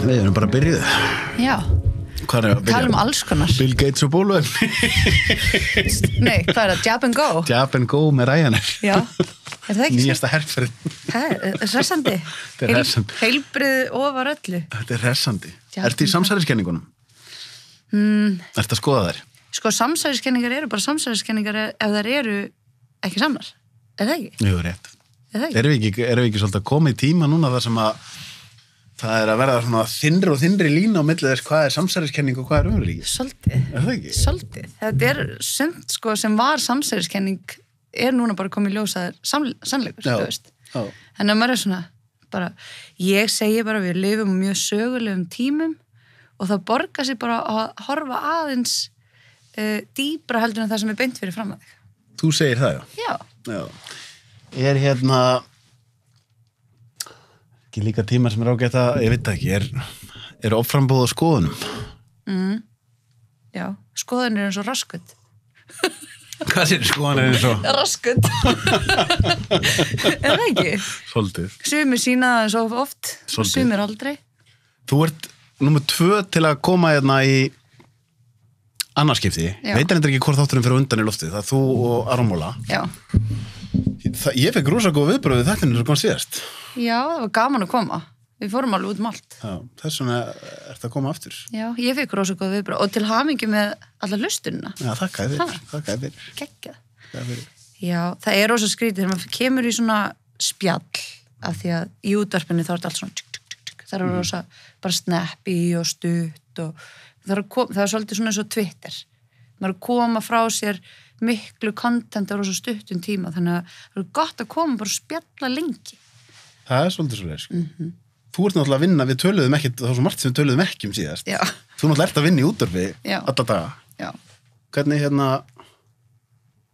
Við erum bara byrjuð. Já. Hvað er að byrja? Tala alls konar. Bill Gates og bóluefni. Nei, hvað er það? Jab and go? Jab and go með Ryanair. Já. Er það ekki Nýjasta herferð. Það er hressandi. Þetta er hressandi. Heilbrigð ofar öllu. Þetta er hressandi. Ertu í samsæriskenningunum? Ertu að skoða þær? Sko, samsæriskenningar eru bara samsæriskenningar ef þær eru ekki samnar. Er það ekki? Jú, rétt. Er það ekki? Erum við ekki svolítið að koma í tíma núna þar sem að það er að verða svona þynnri og þynnri lína á milli þess hvað er samsæriskenning og hvað er raunveruleiki? Svolítið. Er það ekki? Svolítið. Þetta er sumt sko sem var samsæriskenning er núna bara komið í ljós að er sannleikur, þú veist. Já. En að maður er svona bara, ég segi bara við lifum mjög sögulegum tímum og það borgar sig bara að horfa aðeins dýpra heldur en það sem er beint fyrir fram að þig. Þú segir það, Já. Já. Er ekki líka tímar sem er ágætt að, ég veit það ekki, er offrambóð á skoðunum? Já, skoðanir er eins og raskut. Hvað er skoðanir eins og? Raskut. Er það ekki? Svolítið. Sumir sína það eins og oft, Svolítið. Sumir aldrei. Þú ert númer 2 til að koma hérna í annarskipti. Já. Veit ekki hvort þátturinn fyrir undan í loftið, það er þú og Armóla. Já. Ég fekk rosa góð viðbröð við þættinu sem kom síðast. Já, það var gaman að koma. Við fórum alveg út allt. Já, þess vegna ert að koma aftur. Já, ég fekk rosa góð viðbröð og til hamingju með alla hlustunina. Já, þakkaði fyrir. Geggjað. Þakkaði fyrir. Já, það er rosa skrítið þegar maður kemur í svona spjall af því að í útvarpinu þá er þetta allt svona það er rosa bara snappy og stutt og það er svolítið svona eins og Twitter. Maður er að koma frá sér miklu content á rosa stuttum tíma þannig að það er gott að koma bara og spjalla lengi. Það er svolítið svo leið, sko. Þú ert náttúrulega að vinna, við töluðum ekki, það var svo margt sem við töluðum ekki síðast. Já. Þú náttúrulega ert að vinna í útvarpi Já. alla daga. Já.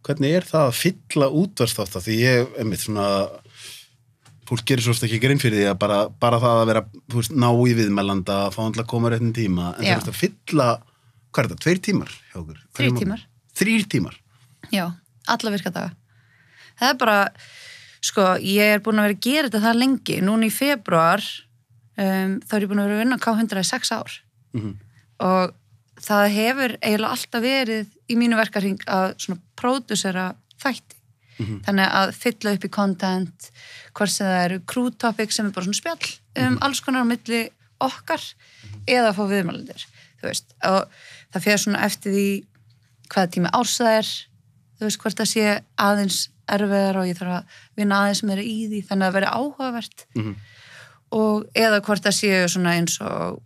Hvernig er það að fylla útvarpsþátt? Því ég, einmitt svona, fólk gerir svo oft ekki grein fyrir því að bara það að vera, þú veist, ná í viðmælanda, fá hann til að koma réttin tíma, en þú veist að fylla, hvað er þetta, 2 tímar hjá okkur? 3 tímar. 3 tímar? Já, alla virkadaga. Það er bara, sko, ég er búin að vera að gera þetta það lengi. Núna í febrúar, þá er ég búin að vera að vinna á K100 í 6 ár. Og það hefur eiginlega alltaf verið í mínu verkarhring að svona pródusera þætti. Þannig að fylla upp í content, hvort sem það eru crew topic sem er bara svona spjall alls konar á milli okkar eða að fá viðmælendur, þú veist. Og það fer svona eftir því hvaða tími árs það er, þú veist, hvort það sé aðeins erfiðar og ég þarf að vinna aðeins meira í því, þannig að vera áhugavert og eða hvort það sé svona eins og,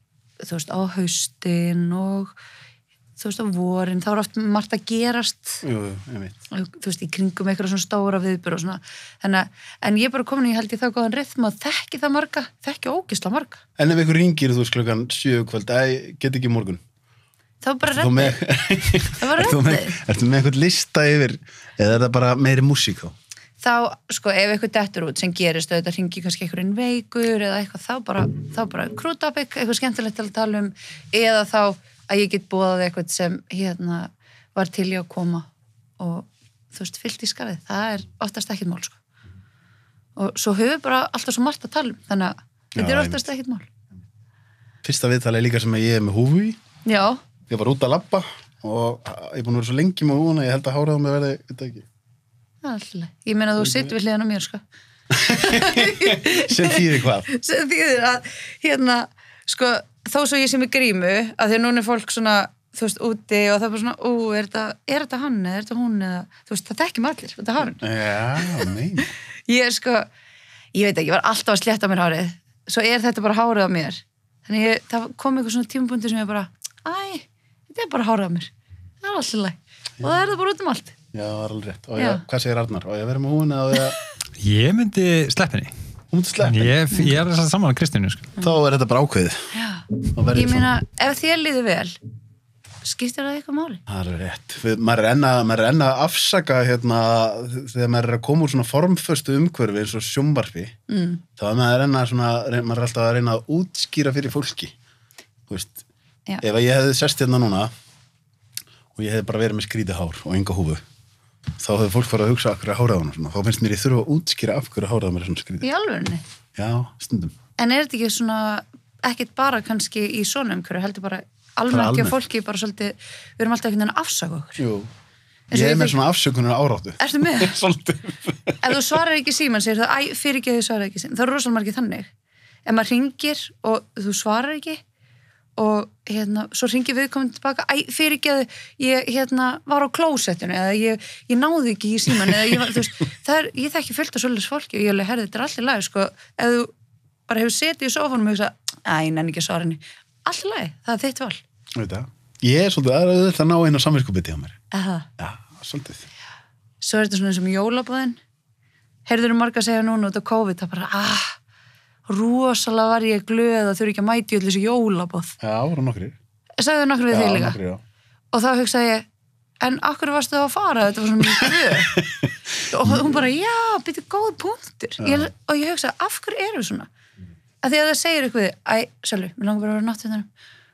þú veist, á haustin og þú veist, á vorin, þá er oft margt að gerast Jú, ég veit. þú veist, í kringum eitthvað svona stóra viðburð og svona, þannig að, en ég er bara komin í held ég þá góðan rytm og þekki það marga, þekki ógisla marga. En ef ykkur ringir, þú veist, klukkan 7 kvöld, get ekki morgun. Það var bara reddið. Það var reddið. Ertu með eitthvað lista yfir, eða er það bara meiri músík þá? Þá, sko, ef eitthvað dettur út sem gerist, auðvitað hringi kannski einhverjum veikur eða eitthvað, þá bara crew topic, eitthvað skemmtilegt til að tala um, eða þá að ég get boðað eitthvað sem var til í að koma og þú veist, fyllt í skarðið. Það er oftast ekkert mál, sko. Og svo höfum við bara alltaf svo margt að tala um, þannig að þetta er oftast ekkert mál. Fyrsta viðtalið líka sem ég er með húfu í. Já. Ég var út að labba og ég er búin að vera svo lengi með húfuna, ég held að hárað á mig verði, veit ekki. Það er alltaf. Ég meina að þú sitt við hliðan á mér, sko. Sem þýðir hvað? Sem þýðir að, sko, þó svo ég sem er grímu, að því að núna er fólk svona, þú veist, úti og það er bara svona, er þetta hann eða er þetta hún eða, þú veist, það þekkjum allir, þetta er hárun. Já, nein. Ég er sko, ég veit ekki, ég var alltaf að slétta mér hárið, svo er þetta bara hárið á mér. Þannig það kom eitthvað svona tímapunktur sem ég bara, þetta er bara hárið á mér. Það er alltaf læg. Og það er það bara út um allt. Já, það er alveg rétt. Og hvað segir Arnar? Og ég verið með húfuna og Ég myndi sleppinni. Hún myndi sleppinni? Ég er þess að saman að Kristínu, sko. Þá er þetta bara ákveðið. Já. Ég meina, ef þér líður vel, skiptir það eitthvað máli? Það er rétt. Maður er enn að afsaka þegar maður er að koma úr svona formföstu umhverfi eins og sjónvarpi. Þá er maður maður er alltaf að reyna að útskýra fyrir fólki. Þú veist, ef ég hefði sest hérna núna og ég hefði bara verið með skrítið hár og enga húfu, þá hefði fólk farið að hugsa af hverju hárað á hana. Þá finnst mér ég þurfa að útskýra af hverju hárað á mér er svona skrítið. Í alvörunni? Já, stundum. En er þetta ekki svona ekkit bara kannski í svona umhverju, heldur bara almennt hjá fólki bara svolítið, við erum alltaf einhvern veginn að afsaka okkur. Jú, ég er með svona afsökunar áráttu. Ertu með? Svolítið. Ef þú svarar ekki síman, segir það, fyrirgeðu svarar ekki síman. Það er rosalega margir þannig. Ef maður hringir og þú svarar ekki og svo hringir viðkomandi tilbaka, fyrirgeðu, ég var á klósettinu eða ég náði ekki í síman eða ég þekki fullt af svolítið fólki og ég herði, þetta er allir lagi, sko, ef þú bara hefur setið í sófanum og hugsa, ég nenni ekki að svara henni, allir lagi, það er þitt val. Ég er svolítið að ná einu samviskubiti á mér. Já, svolítið. Svo er þetta svona eins og jólabóðin. Heyrður marga að segja núna út á COVID, það bara, rosalega var ég glöð að þurfi ekki að mæti öll þessu jólabóð. Já, voru nokkrir. Sagði þau nokkrir við þig líka? Nokkrir, já. Og þá hugsaði ég, en akkur varstu þá að fara? Þetta var svona mjög glöð. Og hún bara, já, byrju góð punktur. Og ég hugsaði, af hverju erum við svona? Að því að það segir eitthvað, Sölvi, mér langar bara að vera náttúrunum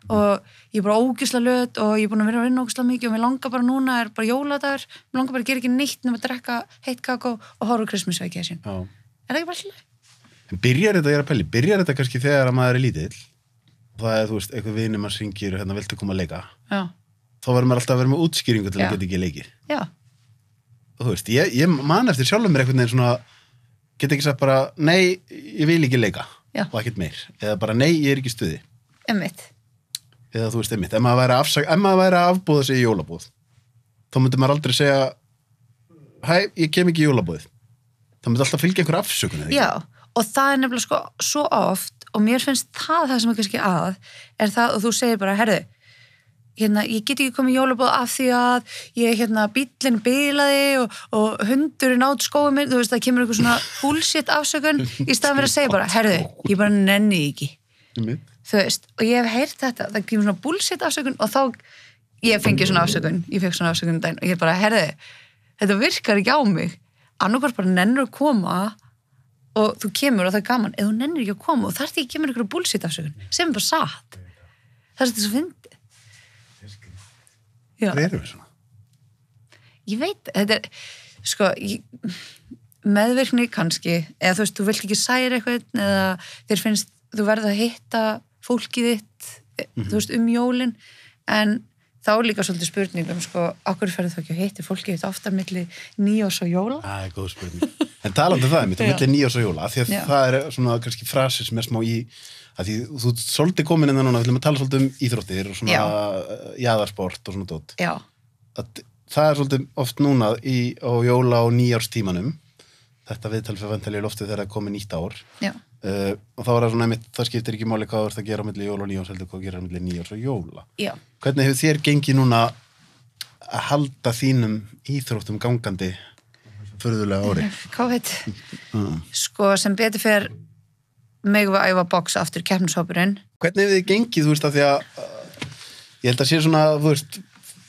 og ég er bara ógislega löt og ég er búin að vera að vinna ógislega mikið og mér langar bara núna, er bara jóladagur, mér langar bara að gera ekki neitt nema að drekka heitt kakó og horfa Christmas-veikið sín. Er það ekki bara alltaf? En byrjar þetta kannski þegar að maður er lítill og það er, þú veist, eitthvað vinur maður syngir og viltu koma að leika. Já. Þá verður maður alltaf að vera með útskýringu til að geta ekki leikið. Já. Og þú veist, ég man eftir sjálfum mér einhvern veginn svona, get ekki sagt bara, nei, ég vil ekki leika. Já. Og ekkert meir. Eða bara, nei, ég er ekki í stuði. Einmitt. Eða þú veist, einmitt. Ef maður væri að afbúða sig í jólabúð, þá myndi maður aldrei segja, hæ, ég kem ekki í jólabúðið. Það myndi alltaf fylgja einhver afsökun, eða ekki? Já, og það er nefnilega sko svo oft, og mér finnst það sem er kannski er það, og þú segir bara, herðu, ég get ekki komið í jólabúð af því að ég, bíllinn bilaði og hundurinn át skóið mér, þú veist, það kemur eitthvað svona bullshit afsökun, í staðan fyrir að segja bara, herðu, ég bara nenni ekki. Þú veist, og ég hef heyrt þetta, það kemur svona bullshit afsökun og þá, ég fengi svona afsökun, ég fekk svona afsökun daginn og ég bara, herðu, þetta virkar ekki á mig, annarkvært bara nennir að koma og þú kemur og það er gaman, ef þú nennir ekki að koma og þarf ekki að kemur einhverju bullshit afsökun, sem er bara satt. Það er þetta svo fyndið. Hvað erum við svona? Ég veit, þetta er, sko, meðvirkni kannski, eða þú veist, þú vilt ekki særa eitthvað, eða þér finnst, þú verður að hitta fólkið þitt, þú veist, jólin, en þá er líka svolítið spurningum, sko, okkur ferður þá ekki að hitta fólkið þitt oftar milli nýjárs og jóla? Það er góð spurning. En talandi það, milli nýjárs og jóla, því að það er svona kannski frasi sem er smá í, að því þú ert svolítið komin inn núna, við viljum að tala svolítið íþróttir og svona jaðarsport og svona dót. Já. Það er svolítið oft núna á jóla- og nýjárstímanum, þetta viðtal fyrir vantalið í loftið þegar það er komið nýtt ár. Já. Og þá var það svona einmitt, það skiptir ekki máli hvað þú ert að gera á milli jóla og nýjárs, heldur hvað gera á milli nýjárs og jóla. Já. Hvernig hefur þér gengið núna að halda þínum íþróttum gangandi furðulega ári? COVID. Sko, sem betur fer mig var að æfa box aftur keppnishópurinn. Hvernig hefur þið gengið, þú veist, að því að ég held að sé svona, þú veist,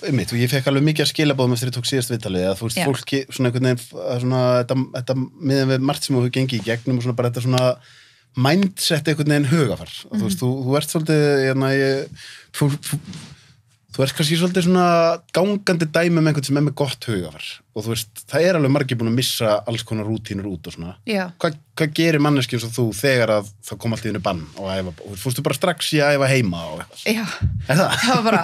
einmitt, og ég fekk alveg mikið að skilabóðum eftir ég tók síðast viðtalið, að þú veist, fólki svona einhvern veginn, svona, þetta miðan við margt sem þú hefur gengið í gegnum og svona bara þetta svona mindset einhvern veginn hugafar. Þú veist, þú ert svolítið, þú ert kannski svolítið svona gangandi dæmi með einhvern sem er með gott hugafar og þú veist, það er alveg margir búin að missa alls konar rútínur út og svona. Já. Hvað gerir manneskjum svo þú þegar að það kom allt í henni bann og æfa, og fórstu bara strax í að æfa heima og eitthvað? Já. Er það? Það var bara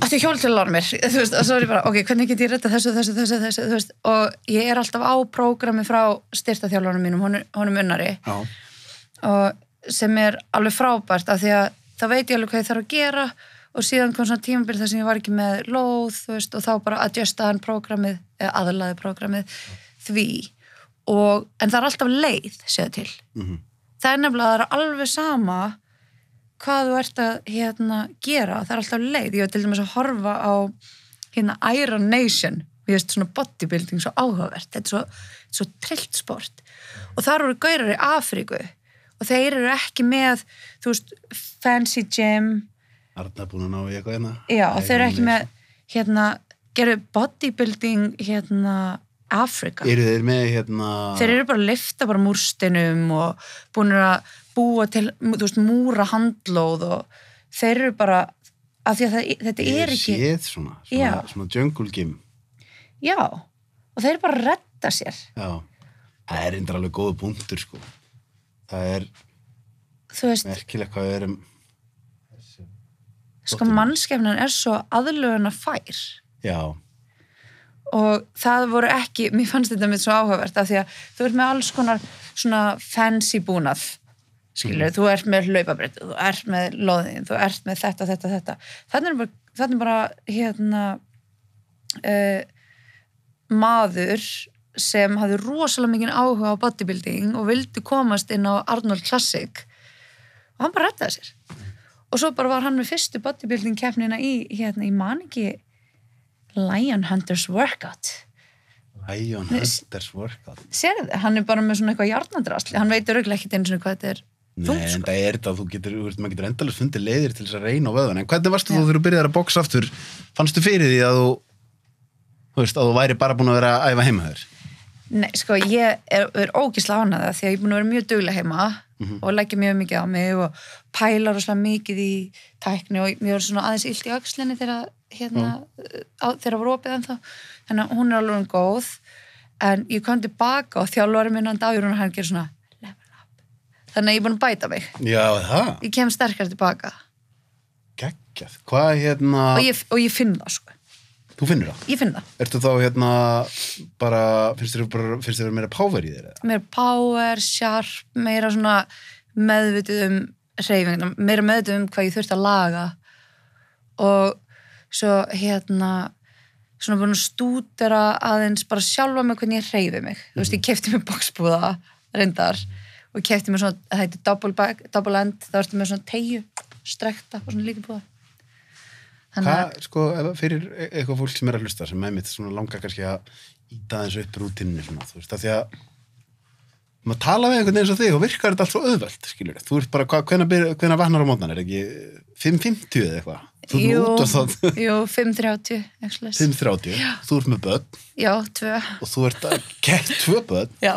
ætti hjóltölular mér, þú veist, og svo er ég bara, ok, hvernig get ég retta þessu, þú veist, og ég er alltaf á prógrami frá styrktaþjálfarnum mínum, honum Unnari, og sem er alveg frábært, af því að það veit ég alveg hvað ég þarf að gera, og síðan kom svona tímabil þar sem ég var ekki með lóð, þú veist, og þá bara adjustaði hann prógramið, eða aðlaði prógramið því, en það er alltaf leið, séð til. Það er nefnilega, það er alveg sama hvað þú ert að gera, það er alltaf leið. Ég var til dæmis að horfa á Iron Nation, ég veist svona bodybuilding svo áhugavert, þetta er svo trillt sport og þar voru gaurar í Afríku og þeir eru ekki með, þú veist, fancy gym. Arna búin að ná í eitthvað hérna. Já, og þeir eru ekki með, gerðu bodybuilding, Afrika. Eru þeir með, Þeir eru bara að lyfta bara múrstinum og búin að búa til, þú veist, múra handlóð og þeir eru bara, af því að þetta er ekki... Ég séð svona jungle gym. Já, og þeir eru bara að redda sér. Já, það er endur alveg góða punktur, sko. Það er, þú veist, merkilegt hvað við erum sko mannskepnan svo aðlöguna fær já, og það voru ekki, mér fannst þetta með svo áhugavert af því að þú ert með alls konar svona fancy búnað skilur, þú ert með hlaupabrett þú ert með loðin, þú ert með þetta þannig er bara hérna maður sem hafði rosalega mikið áhuga á bodybuilding og vildi komast inn á Arnold Classic og hann bara reddaði sér og svo bara var hann með fyrstu bodybuilding keppnina í man ekki Lion Hunters Workout sérðu þið, hann er bara með svona eitthvað jarnadrasli, hann veitur örugglega ekkert einu svona hvað þetta er Nei, en það er þetta, maður getur endalaust fundið leiðir til þess að reyna á vöðvan, en hvernig varstu þú þegar þú byrjaðir að boxa aftur, fannstu fyrir því að þú veist, að þú væri bara búin að vera að æfa heima þér? Nei, sko, ég er ógeðslega ánægð því að ég er búin að vera mjög dugleg heima og leggja mjög mikið á mig og pæla rosalega mikið í tækni og mér var svona aðeins illt í öxlinni þegar þegar var opið ennþá, þannig að hún er alveg góð, en ég kom tilbaka og þjálfari minn Davíð og hann gerir svona þannig að ég er búin að bæta mig. Já, það? Ég kem sterkar tilbaka. Geggjað. Hvað Og ég finn það, sko. Þú finnur það? Ég finn það. Ertu þá bara, finnst þér meira power í þér? Meira power, sharp, meira svona meðvituð hreyfinguna, meira meðvituð hvað ég þurfti að laga. Og svo svona búin að stúdera aðeins bara sjálfa mig hvernig ég hreyfi mig. Þú veist, ég keypti mér boxbúða, reyndar, og keypti mér svona, það heitir double end, það varstu með svona teygju, strekta og svona líka búða. Hvað, sko, fyrir eitthvað fólk sem er að hlusta, sem einmitt svona langar kannski að íta aðeins upp rútínunni svona, þú veist, af því að maður tala við einhvern veginn eins og þig og virkar þetta allt svo auðvelt, skilur þú ert bara, hvenær vaknar á mótnan, er ekki 5:50 eða eitthvað? Jú, 5:30, actually. 5:30, þú ert með börn. Já, 2. Og þú ert að keppa 2 börn. Já.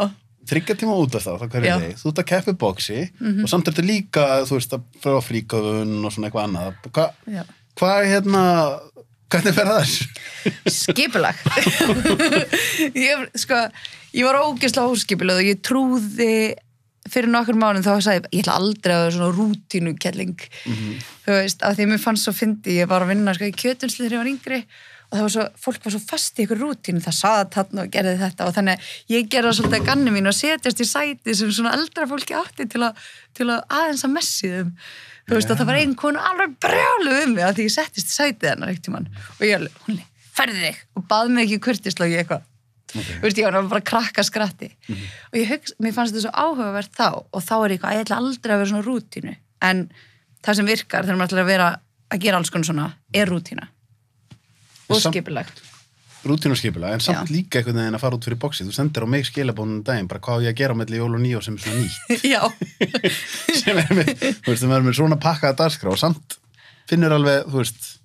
3 tíma út af það hverju þig. Þú ert að keppa boxi og samt ertu líka, þú veist, að fara á fríköfun og svona eitthvað annað. Hvernig fer það þessu? Skipulag. Ég var ógeðslega óskipulag og ég trúði fyrir nokkur mánuðum þá sagði ég ætla aldrei að vera svona rútínukelling. Þú veist, af því mér fannst svo fyndi, ég var að vinna í kjötvinnslu þegar ég var yngri og það var svo, fólk var svo fast í ykkur rútínu, það saði þarna og gerði þetta og þannig ég gerði svolítið að ganni mín og setjast í sæti sem svona eldra fólki átti til að aðeins að messi þeim. Þú veist, og það var ein konu alveg brjáluð mig að því ég settist í sætið hennar eitt tímann og ég alveg, hún færði þig og bað mig ekki kurteislega í eitthvað. Þú veist, ég var bara krakka skratti og mér fannst þetta svo áhugavert þá og þá er ég ætla aldrei að vera svona rútínu en það sem virkar þegar maður ætlar að gera alls konar svona er rútína og skipulagt. Rútínu og skipulag, en samt líka einhvern veginn að fara út fyrir boxið. Þú sendir á mig skilabónum daginn, bara hvað á ég að gera á milli jól og nýjól sem er svona nýtt. Já. sem er með svona pakkaða dagskrá og samt finnur alveg, þú veist.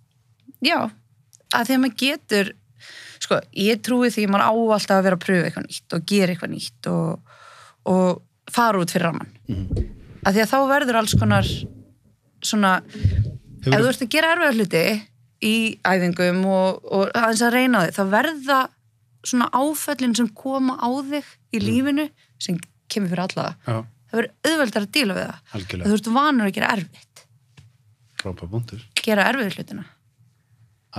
Já, að því að maður getur, sko, ég trúi því að maður á alltaf að vera að pröfa eitthvað nýtt og gera eitthvað nýtt og fara út fyrir rammann. Að því að þá verður alls konar svona, ef þú ert að gera erfiða hluti í æfingum og aðeins að reyna á þig, þá verða svona áföllin sem koma á þig í lífinu, sem kemur fyrir alla. Það verður auðveldar að díla við það. Algjörlega. Þú ert vanur að gera erfitt. Frábær punktur. Gera erfið hlutina.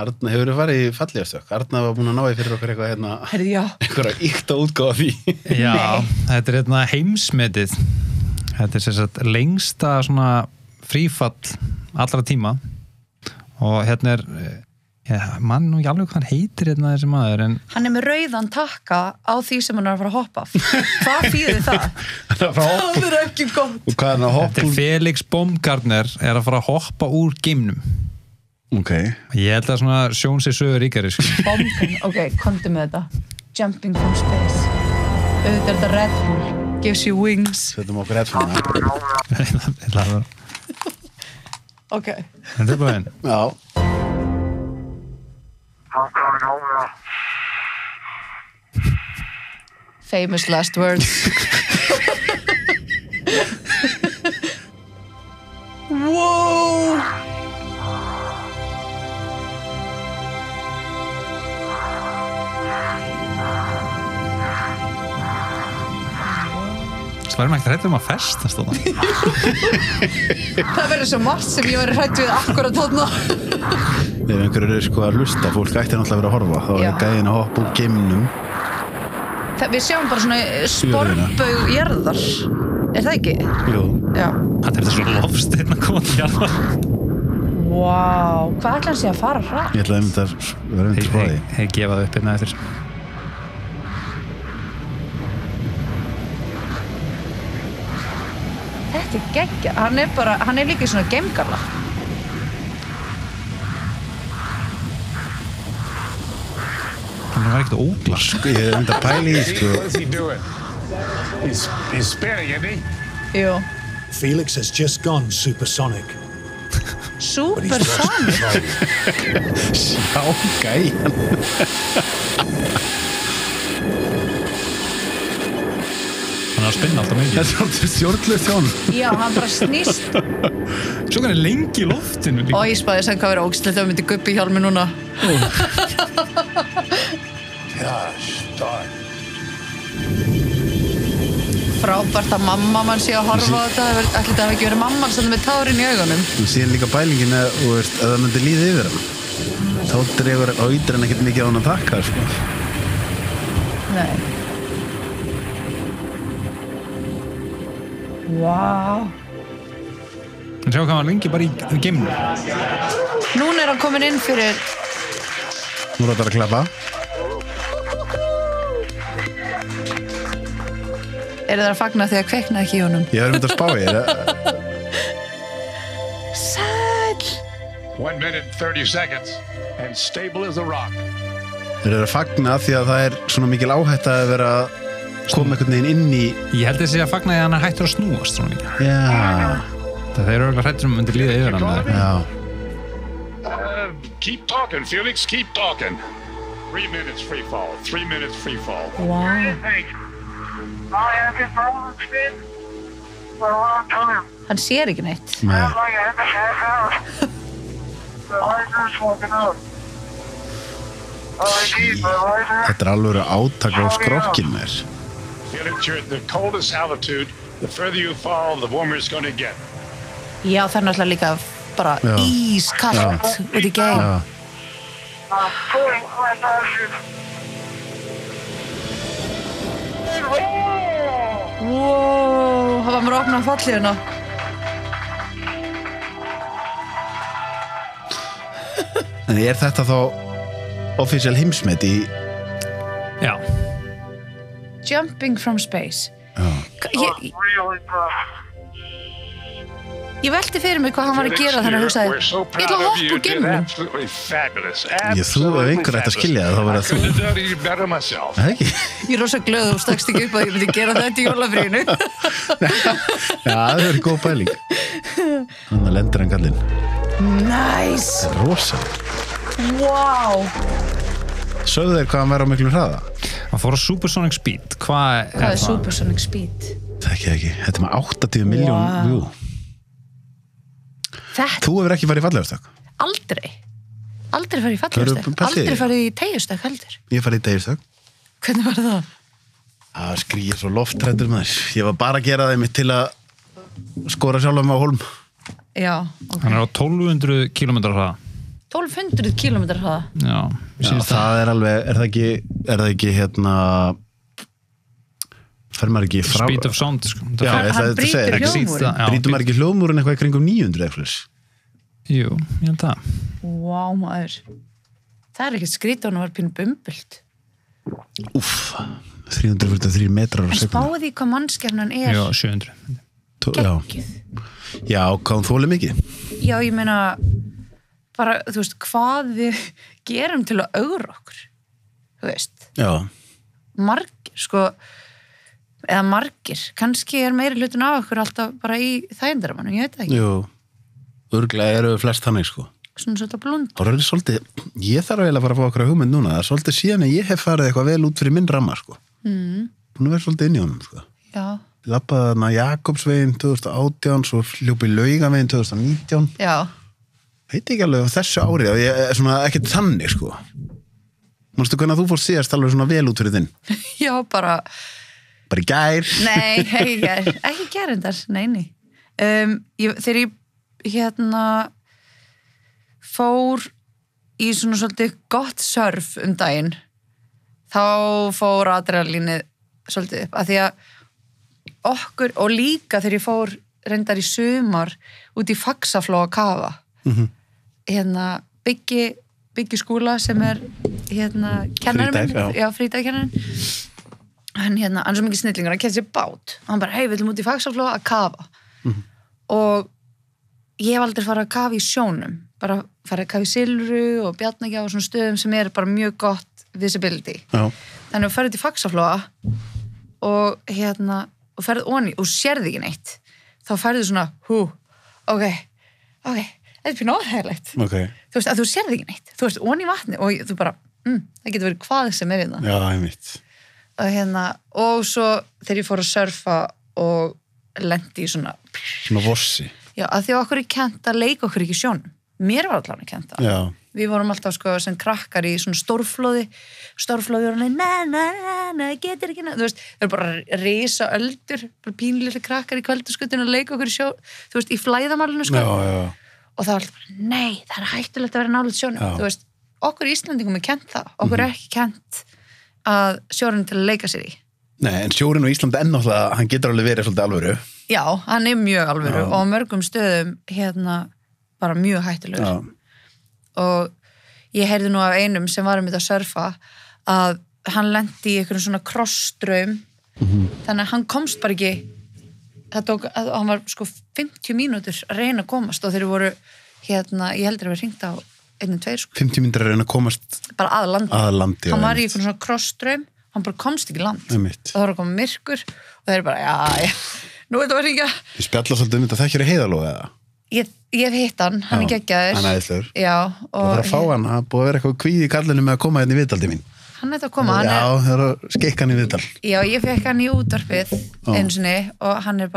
Arna, hefur þið farið í fallegastök? Arna var búin að ná í fyrir okkur eitthvað Herði, já. Einhverja ykta útgáfa því. Já, þetta er heimsmetið. Þetta er sem sagt lengsta svona frífall allra tíma. Og hérna er, mann og ég alveg hvað hann heitir hérna þessi maður, en... Hann er með rauðan takka á því sem hann er að fara að hoppa af. Hvað þýðir það? Það er ekki gott. Og hvað er hann að hoppa? Þetta er Felix Baumgartner er að fara að hoppa úr geimnum. Ok. Ég held að svona sjón sér sögur ríkari, sko. Baumgartner, ok, komdu með þetta. Jumping from space. Auðvitað er þetta Red Bull. Gives you wings. Sveitum okkur Red Bull. Ok. Þetta er bara einn. Já. Famous last words. Wow! Það verður ekki hrættur að festast þarna. Það verður svo margt sem ég verður hrætt við akkurat þarna. Ef einhverjur eru sko að hlusta, fólk ætti náttúrulega að vera að horfa, þá er gæðin að hoppa úr geimnum. Við sjáum bara svona sporbaug jarðar. Er það ekki? Jú. Já. Það er þessu lofsteinn að koma til jarðar. Vá, hvað ætla hann sé að fara hratt? Ég ætla að vera að spá því. Hef gefað upp hérna eftir. Þetta er geggja. Hann er líka í svona geimgalla. Það var ekkert óglar. Ég hef myndið að pæla í, sko. What's he doing? He's spinning, isn't he? Jú. Felix has just gone supersonic. Supersonic. Sjá gæjan. Hann er að spinna alltaf mikið. Það er svolítið stjórnlaust hjá hann. Já, hann bara snýst. Svo hann er lengi í loftinu líka. Og ég spáði sem hvað verið ógæslegt ef við myndi guppi hjálmi núna. Gosh, darn. Frábært að mamma mann sé að horfa á þetta. Ætli þetta hafi ekki verið mamman sem með tárin í augunum. Þú séð líka pælingin að það myndi líða yfir hann. Þá dregur auðurinn ekkert mikið á hann að taka, sko. Nei. Vá. En sjá hvað hann lengi bara í geimnu. Núna er hann komin inn fyrir... Nú er þetta að klappa. Er það að fagna því að kveikna ekki í honum? Ég verður myndið að spá í þér. Sæll! 1 minute, 30 seconds, and stable as a rock. Þeir eru að fagna því að það er svona mikil áhætta að vera að koma einhvern veginn inn í... Ég held þessi að fagna því að hann er hættur að snúast svona mikið. Já. Það eru örugglega hræddir um undir líða yfir hann. Já. Keep talking, Felix, keep talking. 3 minutes free fall, 3 minutes free fall. Vá. I have been following spin for a long time. Hann sér ekki neitt. Nei. I'm like a half hour. The laser's walking out. Oh, indeed, the laser. Þetta er alveg átak á skrokkinn mér. Felix, you're at the coldest altitude. The further you fall, the warmer it's going to get. Já, það er náttúrulega líka bara Já. ískallt út í geim. Já. I'm pulling my parachute. Wow, það var mér að opna fallíðuna. En er þetta þá official heimsmet í... Já. Jumping from space. Já. Really tough. Ég velti fyrir mig hvað hann var að gera þannig að hugsaði, We're so ég ætla proud að of you. hoppa úr You did geimnum. absolutely fabulous. Ég, þú, ef einhver ætti að skilja það, þá verður það þú. I couldn't have done it better myself. Það ekki? Ég er rosa glöð og stakst ekki upp að ég myndi gera þetta í jólafríinu. Já, það er góð pæling. Þannig að lendir hann kallinn. Nice. Það er rosa. Wow. Sögðu þeir hvað hann væri á miklum hraða? Hann fór á supersonic speed. Hvað Hvað er supersonic speed? Það ekki ekki. Þetta er með 80 miljón Vá. view. Þetta Þú hefur ekki farið í fallegastak? aldrei. Aldrei farið í Hefurðu fallegastek. pælt í því? Aldrei farið í teigjustek heldur. Ég farið í degistak. Hvernig var það? Það skrýja svo loftrættur maður. Ég var bara að gera það mitt til að skora sjálfum á hólm. Já, ok. Hann er á 1200 km hraða. 1200 km hraða. Já, Já, það er alveg, er það ekki hérna, fer maður ekki frá... Speed of sound, sko. Já, Hann- ég ætlaði hann að segja, brýtur ekki- hljómúrinn. Já, brýtur maður ekki hljóðmúrinn eitthvað í kringum 900 eitthvað? Jú, ég held það. Vá, maður. Það er ekkert skrítið hann var pínu bumbult. Úff, 343 metrar á En sekundu. spáði því hvað mannskefnan er Já, 700. Já, geggjuð. já, hvað hún þóli mikið? Já, ég meina bara, þú veist, hvað við gerum til að augra okkur. Þú veist, Já, margir, sko, eða margir, kannski er meiri hlutin af okkur alltaf bara í þægindaramanum, ég veit það ekki. jú, örglega eru flest þannig, sko. Svona svolítið blund. Og það er svolítið, ég þarf eiginlega að fara að fá okkur hugmynd núna, það er svolítið síðan að ég hef farið eitthvað vel út fyrir minn ramma, sko. Búin að vera svolítið inn í honum, sko. Já, Lappaði þarna Jakobsveginn 2018, svo hljópi Laugaveginn 2019. já, Veit ekki alveg á þessu ári, og ég er svona ekkert þannig, sko. Manstu hvernig að þú fórst síðast alveg svona vel út fyrir þinn? já, bara Bara í gær. Nei, ekki gerindar, nei. Þegar ég fór í svona svolítið gott surf daginn, þá fór adrenalínið svolítið upp, af því að okkur, og líka þegar ég fór reyndar í sumar út í Faxaflóa að kafa, Biggi Skúla sem kennarinn minn, frídagkennarinn, hann er svo mikið snillingur, hann kemur sér bát og hann bara, við ætlum út í Faxaflóa að kafa og ég hef aldrei farið að kafa í sjónum, bara farið að kafa í Silfru og Bjarnagjá og svona stöðum sem bara mjög gott visibility. Já. Þannig að farið til Faxaflóa og og ferð onni og sérði ekki neitt, þá ferðu svona ok, þetta er pínu óþægilegt. Þú veist að þú sérði ekki neitt, þú veist onni í vatni og þú bara, það getur verið hvað sem er hérna. Já, einmitt. Og svo þegar ég fór að surfa og lendi í svona vossi. Já, að því að okkur er kennt að leika okkur ekki í sjónum. Mér var allavega kennt að. Já. Við vorum alltaf sem krakkar í svona stórflóði og nei, getur ekki. Þú veist, það bara risa öldur, bara pínlítið krakkar í kvöldaskuttinu að leika okkur í sjó, þú veist, í flæðamálinu Já. Og það var alltaf bara, nei, það er hættulegt að vera nálægt sjónum. Þú veist, okkur Íslendingum er kennt það, okkur er ekki kennt að sjórinn til að leika sér í. Nei, en sjórinn á Íslandi ennáttúrulega, hann getur alveg verið svolítið alvöru. Já, hann er mjög alvöru og á mörgum stöðum bara mjög hættulegur. Og ég heyrði nú af einum sem var að surfa að hann lenti í einhverjum svona krossdraum, þannig að hann komst bara ekki, hann var 50 mínútur að reyna að komast og þeir voru ég heldur að við hringt á 1-2 50 mínútur að reyna að komast bara að landi. Hann var í einhvern svona krossdraum, hann bara komst ekki í land. Og það var að koma myrkur og þeir bara, já, nú þetta var hringja. Þið spjalla svolítið þetta þekkjur í Heiðalóð eða? Ég hef hitt hann er geggjaður. Hann er æðislegur. Já. Það var að fá hann, það búið að vera eitthvað kvíð í kallinu með að koma hérna í viðtaldi mín. Hann að koma. Já, það er að skeikka hann í viðtal. Já, ég fekk hann í útvarpið einu sinni og hann er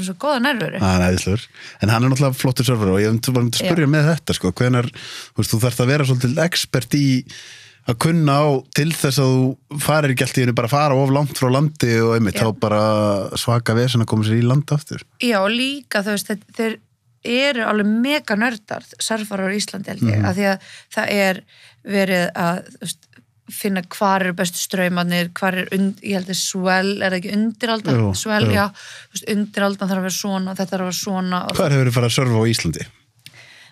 svo góða nervur. Hann er æðislegur. En hann er náttúrulega flottur surfari og ég var að spyrja með þetta, hvenær, þú þarft að vera svolítið expert í að kunna á til þess að þú farir ekki alltaf bara fara of langt frá landi og einmitt þá bara svaka vesen að koma sér í land aftur. Já, og líka þú veist, þeir eru alveg mega nördar surfarar í Íslandi held ég, af því að það er verið að finna hvar eru bestu straumarnir, hvar er ég held að swell, er það ekki undiraldan? Swell, já, undiraldan þarf að vera svona, þetta þarf að vera svona. Hvar hefur þið farið að surfa á Íslandi?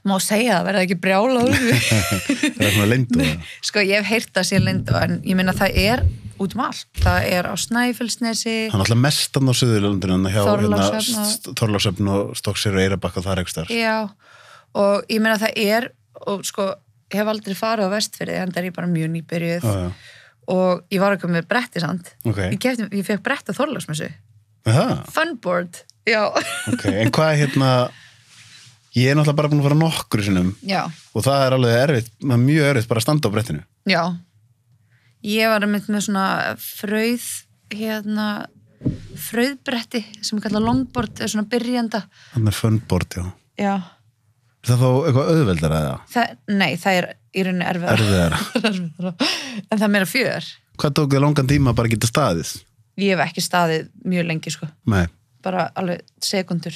Má segja það, verða ekki brjála úr því. Það er svona leyndó. Ég hef heyrt það sér leyndó, en ég meina það er út allt. Það er á Snæfellsnesi. Það er alltaf mestan á Suðurlöndinu hjá Þorlákshöfn og Stokkseyri og Eyrarbakka og það er ekki starf. Já, og ég meina það er, og ég hef aldrei farið á Vestfirði, en það er ég bara mjög nýbyrjuð. Og ég var ekki með bretti samt. Ég fekk brett á Þorláksmessu. Funboard, já. En hvað ég er náttúrulega bara búin að fara nokkru sinnum og það er alveg erfitt, mjög erfitt bara að standa á brettinu. Já, ég var með svona frauðbretti sem er kallað longboard, er svona byrjanda. Þannig er funboard, já. Er það þá eitthvað auðveldara eða? Nei, það er í rauninni erfiðara. En það er meira fjör. Hvað tók þið langan tíma að bara geta staðið? Ég hef ekki staðið mjög lengi, Nei. Bara alveg sekundur.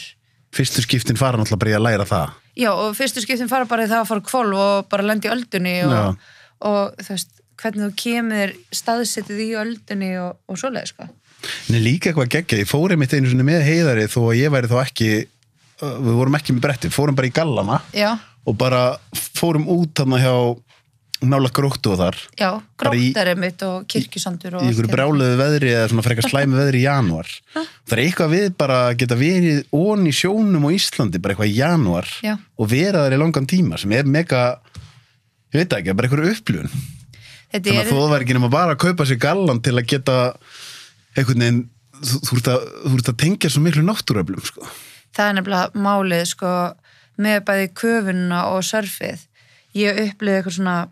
Fyrstu skiptin fara náttúrulega bara í að læra það. Já, og fyrstu skiptin fara bara í það að fara hvolf og bara lenda í öldunni og þú veist, hvernig þú kemur staðsettið í öldunni og svoleiðis, En líka eitthvað geggjað, ég fór einmitt einu sinni með Heiðari þó að ég væri þá ekki, við vorum ekki með bretti, fórum bara í gallana og bara fórum út þarna hjá nálega Gróttu og þar. Já, Gróttar einmitt og Kirkjusandur og í ykkur brjáluðu veðri eða svona frekar slæmu veðri í janúar. Það er eitthvað við bara geta verið ón í sjónum á Íslandi bara eitthvað í janúar og vera þar í langan tíma sem er mega, ég veit ekki, bara eitthvað upplifun. Þannig að þú var ekki nema bara að kaupa sér gallan til að geta einhvern veginn, þú ert að tengja svo miklu náttúruöflum, Það er nefnilega málið, með bæði köfunna og surfið. Ég upplifði eitthvað svona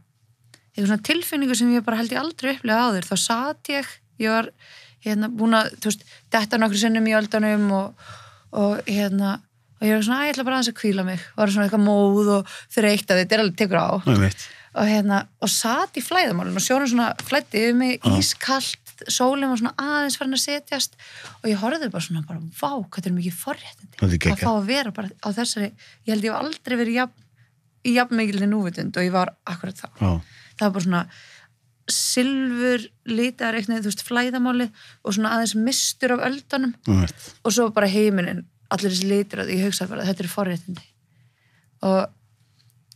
tilfinningu sem ég bara held ég aldrei upplifði áður. Þá sat ég var búin að, detta nokkru sinnum í öldunum og ég var svona, ég ætla bara aðeins að hvíla mig. Var svona eitthvað móð og þreytt að þetta er alveg tekur á. Og sat í flæðamálun og sjónum svona flæddi yfir mig ískalt, sólin var svona aðeins farin að setjast og ég horfði bara svona, vá, hvað er mikið forréttindi Það að fá að vera bara á þessari, ég held ég hef aldrei verið í jafn mikilni núvitund og ég var akkurat þá. Já. Það var bara svona silfur litar eitthvað, þú veist, flæðamálið og svona aðeins mistur af öldunum og svo bara heiminin, allir þessi litir að ég hugsa bara, þetta er forréttindi og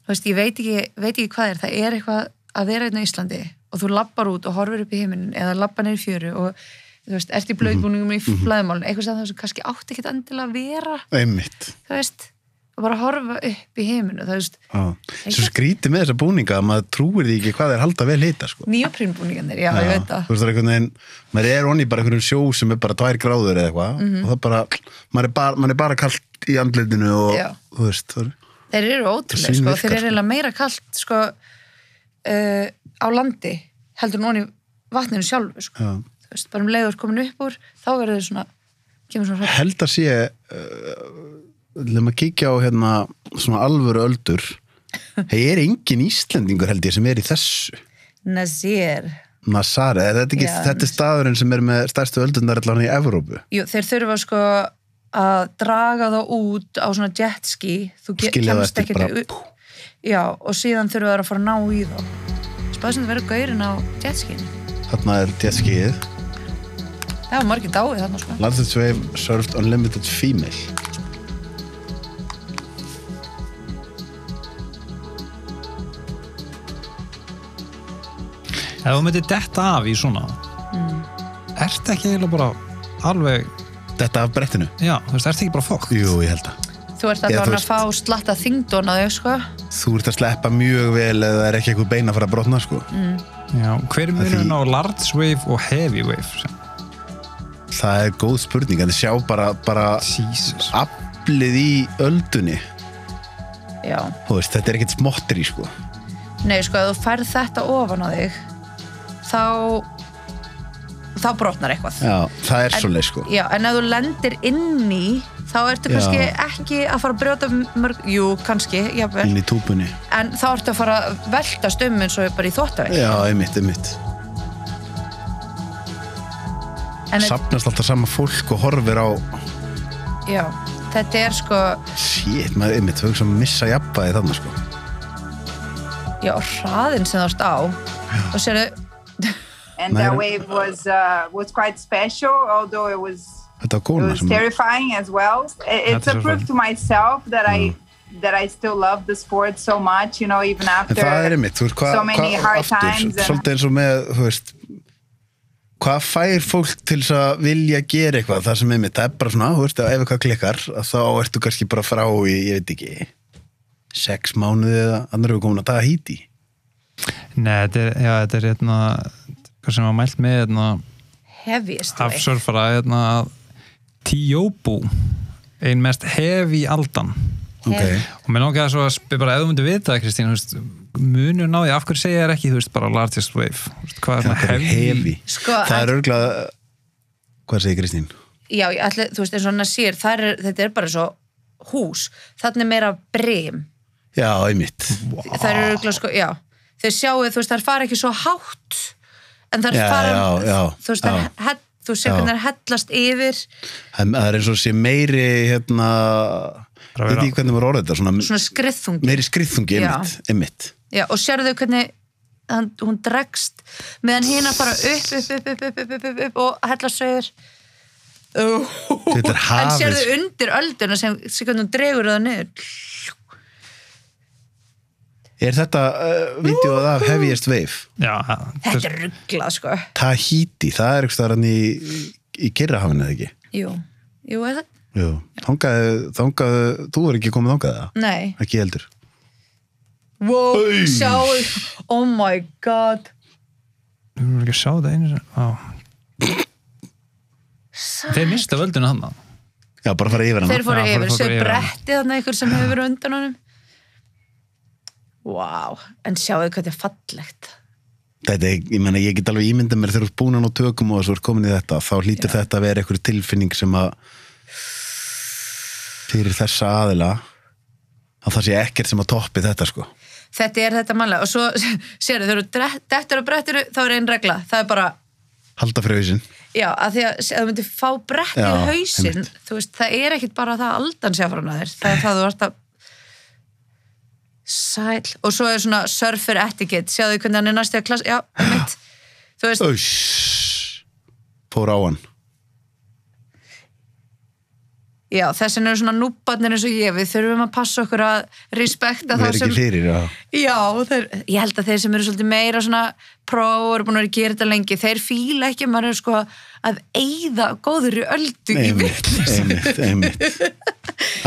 þú veist, ég veit ekki hvað það er eitthvað að vera hérna í Íslandi og þú lappar út og horfir upp í heiminin eða lappar niður í fjöru og þú veist, ert í blauðbúningum í flæðamálinu, eitthvað sem það sem kannski átti ekkert endilega að vera Einmitt. þú veist, og bara horfa upp í heiminu, það veist Svo skrítið með þessa búninga að maður trúir því ekki hvað þeir halda vel hita sko. Neoprínbúningarnir, já, ég veit það Þú veist, það er einhvern veginn, maður er onni bara einhverjum sjó sem er bara 2 gráður eða eitthvað og það bara, maður er bara kalt í andlitinu og þú veist Þeir eru ótrúlega, sko, þeir eru eiginlega meira kalt sko á landi heldur nú í vatninu sjálfu sko. Þú veist, bara leiður komin upp úr þá verður þeir svona, kemur svona held að sé þegar maður kíkja á hérna svona alvöru öldur er engin Íslendingur held ég sem er í þessu Nazir, þetta er staðurinn sem er með stærstu öldundar allan í Evrópu Jú, þeir þurfa sko að draga þá út á svona jetski þú kemst ekki já, og síðan þurfa þeir að fara að ná í þá spáðum sem það verður gaurinn á jetskinu Þarna er jetskið það var margir dáið þarna sko Landsliðswave served unlimited female Ef þú myndir detta af í svona ertu ekki eiginlega bara alveg Detta af brettinu? Já, þú veist, ertu ekki bara fokk? Jú, ég held að Þú ert að fá slatta þyngdón á þau sko Þú ert að sleppa mjög vel eða það er ekki eitthvað beina að fara að brotna sko Já, hver er munurinn á large wave og heavy wave? Það er góð spurning en þið sjá bara Jesus. aflið í öldunni Já Þú veist, þetta er ekkert smottir í sko Nei, sko, ef þú færð þetta ofan á þig þá brotnar eitthvað Já, það er svoleið sko Já, en ef þú lendir inn í þá ertu kannski ekki að fara að brjóta mörg, jú, kannski, jafnvel Inn í túpunni en þá ertu að fara að veltast eins og bara í þvottavél Já, einmitt Safnast alltaf sama fólk og horfir á Já, þetta er sko Shit, maður einmitt, þau hugsa að missa jafnvæði þarna sko Já, og hraðinn sem þú ert á og sérðu And that wave was quite special, although it was terrifying as well. It's a proof to myself that I still love the sport so much, you know, even after so many hard times. Svolítið eins og með, þú veist, hvað fær fólk til þess að vilja gera eitthvað, það sem einmitt, það er bara svona, þú veist, ef eitthvað klikkar, þá ertu kannski bara frá í, ég veit ekki, 6 mánuði eða annar hefur komin að taka híti. Nei, þetta er hérna hvað sem var mælt með hérna heaviest wave afsurfara Tiobu ein mest heavy aldan og mér langaði svo að spila bara ef þú myndir vita það Kristín, munur náði af hverju segja þér ekki, þú veist, bara largest wave hvað er heavy? Sko, það er örgulega hvað segir Kristín? Já, þú veist, eins og hann sér þetta er bara svo hús þannig meira brem Já, einmitt það er örgulega sko, já þeir sjáu, þú veist, það fara ekki svo hátt en það fara þú veist, þú sé hvernig það hellast yfir það er eins og sé meiri hérna, veit ekki hvernig maður orðið þetta svona skriðþungi meiri skriðþungi, einmitt Já, og sérðu hvernig hún dregst meðan hina fara upp og hellast yfir en sérðu undir ölduna sem hvernig hún dregur það niður Er þetta vídeóð af Heaviest Wave? Já. Þetta er rugglað, sko. Tahiti, það er eitthvað þarna í Kyrrahafinu, eða ekki? Jú, er það? Jú, þangað, þú er ekki komið þangað það? Nei. Ekki heldur. Wow, sjáu, oh my god. Þú erum ekki að sjá það einu Þeir mistu völduna hann. Já, bara fara yfir hann. Þeir fóru yfir, séu brettið þarna ykkur sem hefur verið undan honum. Wow, en sjáu hvað þetta er fallegt. Þetta, ég meina, ég get alveg ímyndað mér þegar þú ert búin á tökum og þú ert komin í þetta, þá hlýtur þetta að vera einhver tilfinning sem að fyrir þessa aðila að það sé ekkert sem að toppi þetta, sko. Þetta er þetta mannlega og svo, sérðu, þegar þú dettur á brettinu, þá er ein regla, það er bara halda fyrir hausinn. Já, að því að þú myndir fá brett í hausinn, þú veist, það ekkit bara það aldan sé frá þér, það það þú ert að sæl, og svo svona surfer etiquette, sjáðu hvernig hann næstu að klassa, já, mitt, þú veist. Fór á hann. Já, þessin eru svona núbbarnir eins og við þurfum að passa okkur að respekta það sem... Við fyrir, Já, ég held að þeir sem eru svolítið meira svona pró og eru búin að gera þetta lengi, þeir fíla ekki, maður er sko að eyða góðri öldu í vitleysu. Einmitt.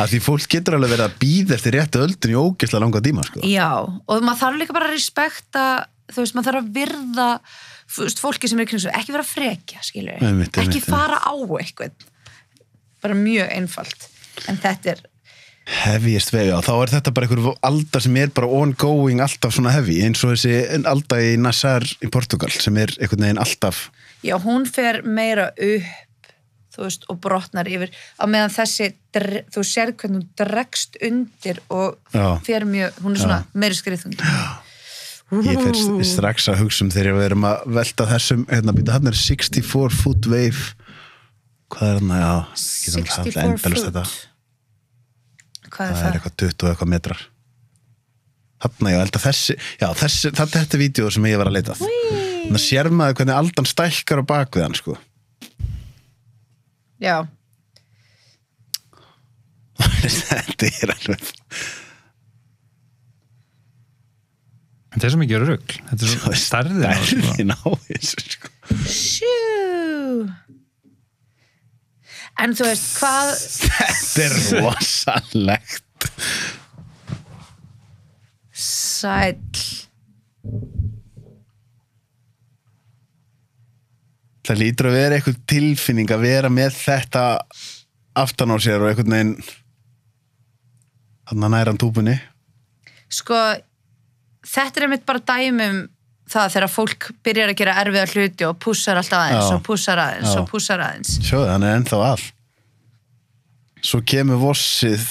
Að því fólk getur alveg verið að bíða eftir réttu öldun í ógeðslega langa tíma, sko. Já, og maður þarf líka bara að respekta, þú veist, maður þarf að virða, þú veist, fólki sem er kring svo, ekki vera frekja, skilur, ekki fara á eitthvað. Bara mjög einfalt, en þetta er heaviest vegi, þá er þetta bara einhver alda sem er bara ongoing alltaf svona heavy, eins og þessi alda í Nassar í Portugal, sem er einhvern veginn alltaf. Já, hún fer meira upp, þú veist, og brotnar yfir, á meðan þessi, þú sér hvernig hún dregst undir og fer mjög, hún er svona meiri skriðþungi. Ég fer strax að hugsa þegar við erum að velta þessum, hérna er 64 foot wave. Hvað er þarna, 64 foot. Hvað er það? Það eitthvað 20 eitthvað metrar. Þarna, ég held að þetta er vídeo sem ég var að leita að. Þannig að sér maður hvernig aldan stækkar á bakvið hann, sko. Já. Þetta er alveg... Þetta er svo mikið rugl. Þetta er svo stærðin á þessu, sko. Sjú. En þú veist, hvað... Þetta er rosalegt. Sæll. Það lítur að vera eitthvað tilfinning að vera með þetta aftan á sér og einhvern veginn þannig að næra túpunni. Sko, þetta er einmitt bara dæmum það þegar fólk byrjar að gera erfiða hluti og pússar alltaf aðeins og pússar aðeins og pússar aðeins. Sjóðu, hann er ennþá að. Svo kemur vossið.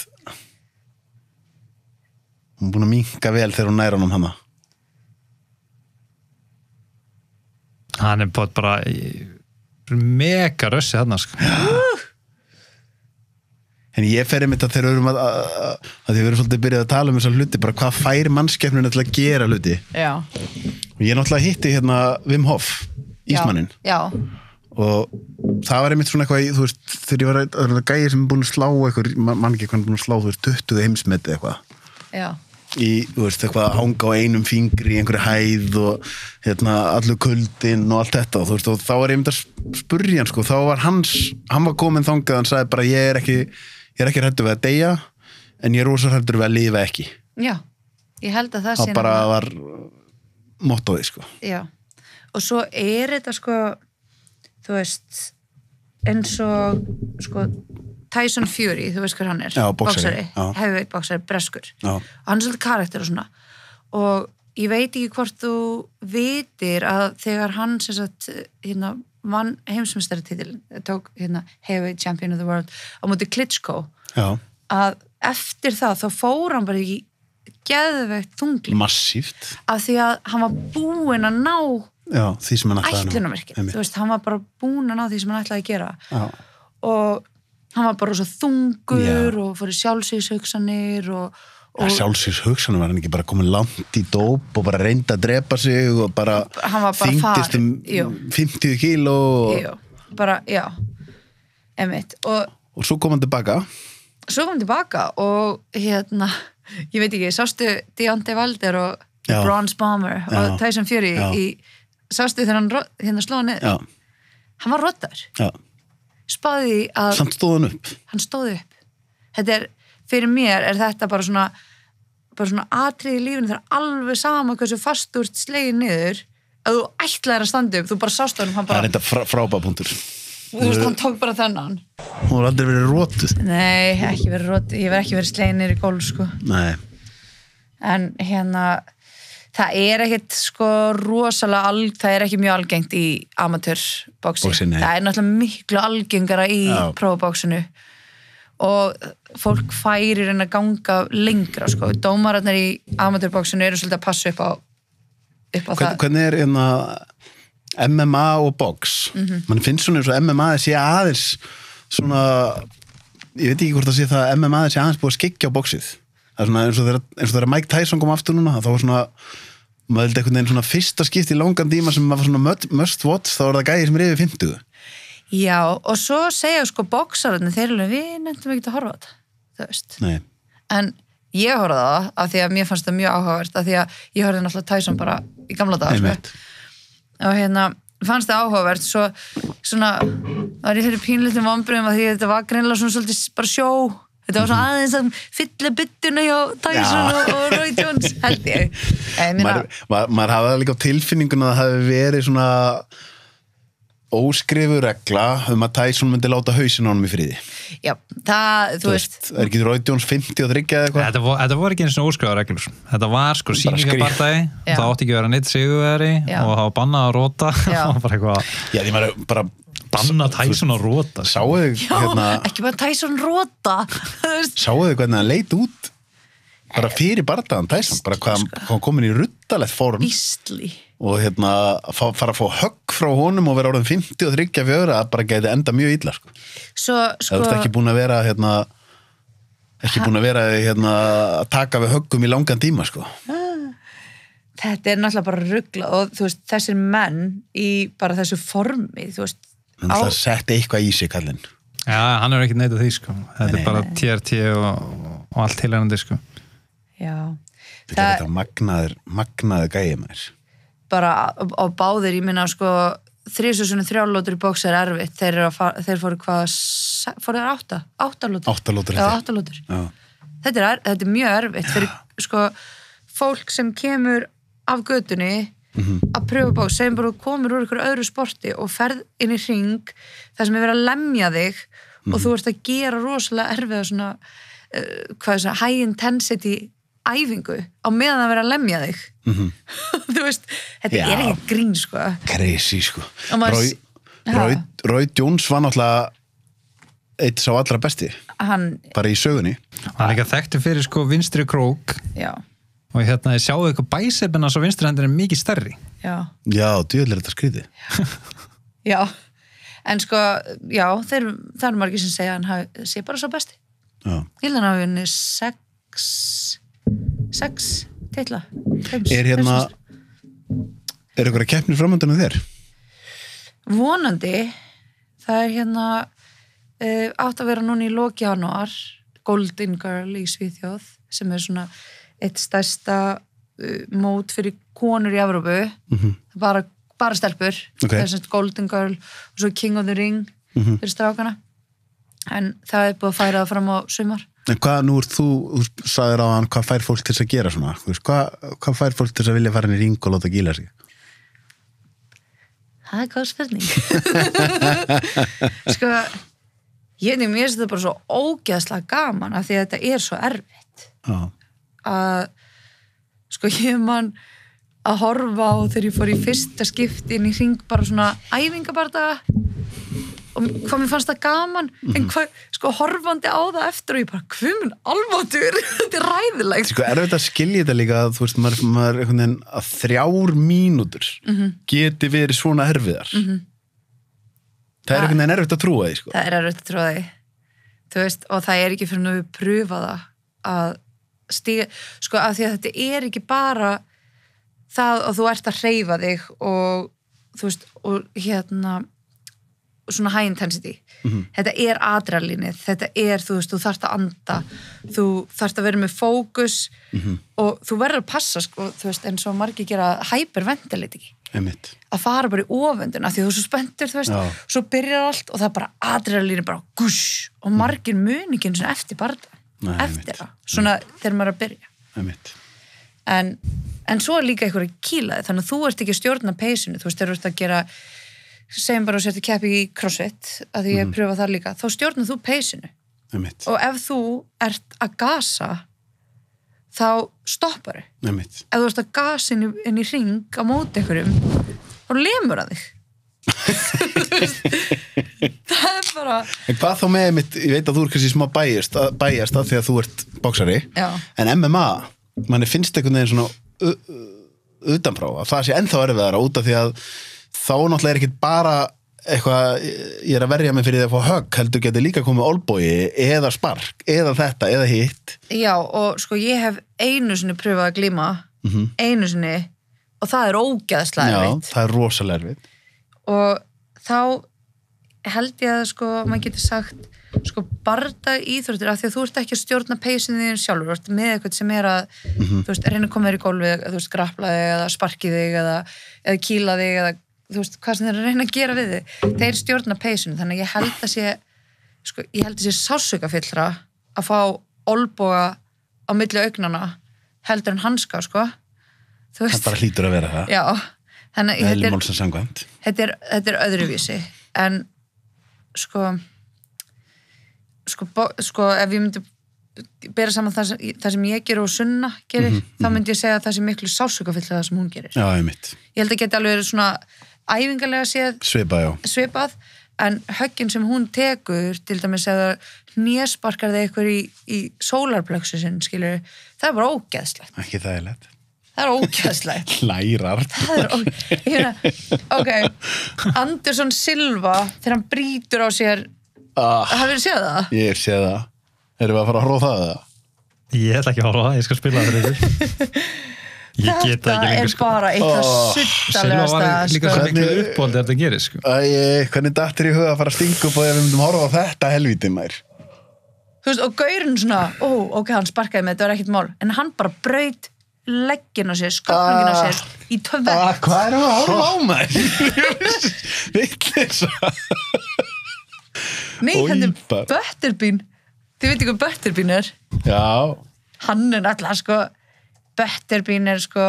Hún er búin að minnka vel þegar hún næra honum hana. Hann er bara mega rössi þarna, sko. En ég fer einmitt að þeir eru að þið verður svolítið byrjað að tala um þessar hluti, bara hvað fær mannskepnuna til að gera hluti. Já. Og ég náttúrulega hitti hérna Wim Hof, Ísmanninn. Já. Og það var einmitt svona eitthvað, þú veist, þegar ég var að gæja sem er búin að slá eitthvað, mann ekki hvernig búin að slá, þú veist, 20 heimsmeti eitthvað. Já. Í, þú veist, eitthvað að hanga á einum fingri í einhverju hæð og hérna allur kuldinn og allt þetta, þú veist, og þá var ég einmitt að spurja hann, sko, þá var hann var kominn þangað, hann sagði bara, ég er ekki hræddur við að deyja, en ég er rosa hræddur við að lifa ekki. Já, ég held að það sé... Það bara var mottóið, sko. Já, og svo er þetta, sko, þú veist, eins og, sko, Tyson Fury, þú veist hver hann er. Já, boxari. Heavyweight boxari, breskur. Já. Og hann er svolítið karakter og svona. Og ég veit ekki hvort þú vitir að þegar hann, sem sagt, hérna, vann heimsmeistaratitilinn, tók hérna heavyweight champion of the world á móti Klitschko, að eftir það þá fór hann bara í geðveikt þunglyndi. Massíft. Af því að hann var búinn að ná því sem hann ætlaði að ná. Ætlunarverkið. Þú veist, hann var bara búinn að ná því sem hann ætlaði að gera. Já. Og hann var bara svo þungur og fór í sjálfsvígshugsanir og sjálfsvígshugsanir, var hann ekki bara komin langt í dóp og bara reyndi að drepa sig og bara þyngdist 50 kíló bara, einmitt og svo kom hann tilbaka og hérna, ég veit ekki, sástu Deontay Wilder og Bronze Bomber og Tyson Fury sástu þegar hann hérna slóði niður hann var rottaður spáði að samt stóð hann stóð upp þetta er, fyrir mér er þetta bara svona atriði í lífinu, það er alveg sama hversu fast úr slegið niður að þú ætlaðir að standa upp, þú bara sást hann bara... Það er þetta frábæpuntur. Þú veist, hann tók bara þennan. Hún var aldrei verið rótuð. Nei, ekki verið rótuð, ég verið ekki verið slegið niður í gólf, sko. Nei. En hérna, það er ekkit, sko, rosalega það er ekki mjög algengt í amatörboxi. Það er náttúrulega miklu algengara í prófabóksinu. Og fólk færir en að ganga lengra, sko. Dómararnir í amatörboxinu eru svolítið að passa upp á það. Hvernig er MMA og box mann finnst svona eins og MMA sé aðeins svona, ég veit ekki hvort það sé það að MMA sé aðeins búið að skyggja á boxið það er svona eins og þegar Mike Tyson kom aftur núna þá var svona, maður held einhvern veginn svona fyrsta skipt í langan tíma sem maður var svona must watch, þá var það gæði sem er yfir 50. Já, og svo segja sko boxararnir, þeir eru við nefndum ekki að horfa á þetta, þú veist. Nei. En ég horfði á það af því að mér fannst það mjög áhugavert af því að ég horfði náttúrulega Tyson bara í gamla daga sko. Og fannst það áhugavert svo svona var ég fyrir pínlitum vonbrigðum að því að þetta var greinilega svona svolítið bara sjó þetta var svona aðeins að fylla byttuna hjá Tyson og Roy Jones held ég maður hafa líka á tilfinninguna að það hafi verið svona óskrifu regla að Tyson myndi láta hausinn á honum í friði. Já, það, þú veist. Það ekki Roy Jones 50 og 30 eða eitthvað? Þetta voru ekki eins og óskrifa reglur. Þetta var sko sýningabardaði, það átti ekki að vera neitt sigurvegari og það var bannað að róta og bara eitthvað. Já, því maður bara bannað Tyson að róta. Sáuðu hérna... Já, ekki bara Tyson róta. Sáuðu hvernig hann leit út bara fyrir bardaðan Tyson, bara hvað hann komin í ruttalegt form. Ísli. Og hérna fara að fá högg frá honum og vera orðin 50 og 34 að bara gæti enda mjög illa sko. Það er ekki búin að vera að taka við höggum í langan tíma sko. Þetta er náttúrulega bara rugla og þú veist þessir menn í bara þessu formi þú veist. Það setti eitthvað í sig kallinn. Já, hann er ekki neitað því sko. Þetta er bara TRT og allt tilhærandi sko. Já. Þetta er magnaður gæi maður. Bara á báðir, ég minna sko 3 lótur í bóks er erfitt þeir fóru hvað fóru þeir 8 lótur? 8 lótur. Já, 8 lótur. Þetta er mjög erfitt fyrir sko fólk sem kemur af götunni að pröfa bóks, segjum bara komur úr ykkur öðru sporti og ferð inn í hring þar sem er verið að lemja þig og þú ert að gera rosalega erfiða svona high intensity æfingu á meðan að vera að lemja þig þú veist, þetta er ekki grín sko. Crazy sko. Roy Jones var náttúrulega eitt sá allra besti bara í sögunni. Hann er ekki þekktur fyrir sko vinstri krók og hérna ég sjáu eitthvað bæsepina svo vinstri hendur er mikið stærri. Já, djöðlega þetta skrítið. Já, en sko það eru margir sem segja að hann sé bara svo besti. Ég held að hann hafi unni 6 titla. Er eitthvað keppnir framöndan með þér? Vonandi. Það er hérna átt að vera núna í lok janúar Golden Girl í Svíþjóð sem er svona eitt stærsta mót fyrir konur í Evrópu bara stelpur það er svona Golden Girl og svo King of the Ring fyrir strákana en það er búið að færa það fram á sumar. En hvað nú þú sagðir á hann, hvað fær fólk til þess að gera svona? Hvað fær fólk til þess að vilja fara inn í ring og láta gíla sig? Það er góð spurning. Sko, mér finnst þetta bara svo ógeðslega gaman af því að þetta er svo erfitt. Að, sko, ég man að horfa á þegar ég fór í fyrsta skipti inn í ring bara svona æfingabardaga og hvað mér fannst það gaman en hvað, sko, horfandi á það eftir og ég bara, hvað mun alváttur þetta er ræðilegt. Sko, erfitt að skilja þetta líka að, þú veist, maður einhvern veginn að 3 mínútur geti verið svona erfiðar. Það er einhvern veginn erfitt að trúa því, sko. Það er erfitt að trúa því. Þú veist, og það er ekki fyrir að við pröfa það að stiga, sko, af því að þetta er ekki bara það að þú ert að hreyfa þig og, þú veist, og hérna svona high intensity. Þetta er adrenalínið, þetta er, þú veist, þú þarft að anda, þú þarft að vera með fókus og þú verður að passa, sko, þú veist, eins og margir gera hyperventilate ekki. Að fara bara í ofönduna, því þú er svo spenntur, þú veist, svo byrjar allt og það er bara adrenalínið bara gush og margir muningin svona eftir barða, eftir það, svona þegar maður er að byrja. En svo er líka einhverju kílaði, þannig að þú ert ekki að stjórna peysinu, þú veist, þegar þú ert að gera segjum bara að setja keppi í crossfit að því ég pröfa það líka, þá stjórnar þú peysinu og ef þú ert að gasa þá stoppar þau ef þú ert að gasa inn í ring á móti einhverjum þá lemur að þig það er bara en hvað þá með mitt, ég veit að þú er kannski smá bæjast að því að þú ert boksari en MMA, manni finnst einhvern veginn svona utanfrá að það sé ennþá erfiðara út af því að þá náttúrulega ekkert bara eitthvað, ég að verja mig fyrir því að fá högg, heldur getur líka komið olbogi eða spark, eða þetta, eða hitt. Já, og sko ég hef einu sinni pröfað að glíma, einu sinni, og það er ógeðslega erfitt. Já, það er rosalega erfitt. Og þá held ég að sko, maður getur sagt, sko bardag íþróttir, af því að þú ert ekki að stjórna peysin þín sjálfur, þú ert með eitthvað sem er að, þú veist, reyna að koma þér í gólfið, þú veist, grapla þig, eða sparki þig, eða kýla þig, eða þú veist, hvað sem þeir reyna að gera við þig. Þeir stjórna peysinu, þannig að ég held að sé, sko, ég held að sé sásukafyllra að fá olboga á milli augnana heldur en hanska, sko. Þú veist. Það bara hlýtur að vera það. Já. Þannig að þetta er öðruvísi. En, sko, ef ég myndi bera saman það sem ég gerir og Sunna gerir, þá myndi ég segja að það sé miklu sásukafyllra það sem hún gerir. Já, einmitt. Ég held að geta alveg verið svona æfingarlega séð svipað, en höggin sem hún tekur, til dæmis eða hnésparkar þig eitthvað í sólarplexusin, skilur, það er bara ógeðslegt. Ekki þægilegt. Það er ógeðslegt. Lærar. Ok, Anderson Silva, þegar hann brýtur á sér, hafið þið séð það? Ég hef séð það. Erum við að fara að horfa á það? Ég ætla ekki að horfa á það, ég skal spila það fyrir ykkur. Þetta er bara eitthvað suttalegasta. Silva var líka svo miklu uppbóldi að þetta gerir, sko. Hvernig dattir í huga að fara að stinga upp og ef við myndum horfa á þetta helvíti mær? Þú veist, og gaurinn svona, ok, hann sparkaði með, þetta var ekkert mál, en hann bara braut legginn á sér, skapningin á sér í tvett. Hvað erum við að horfa á mær? Vitleisa. Nei, þetta er Butterbean. Þið veitir hvað Butterbean er? Já. Hann er alltaf, sko, Butterbean er, sko,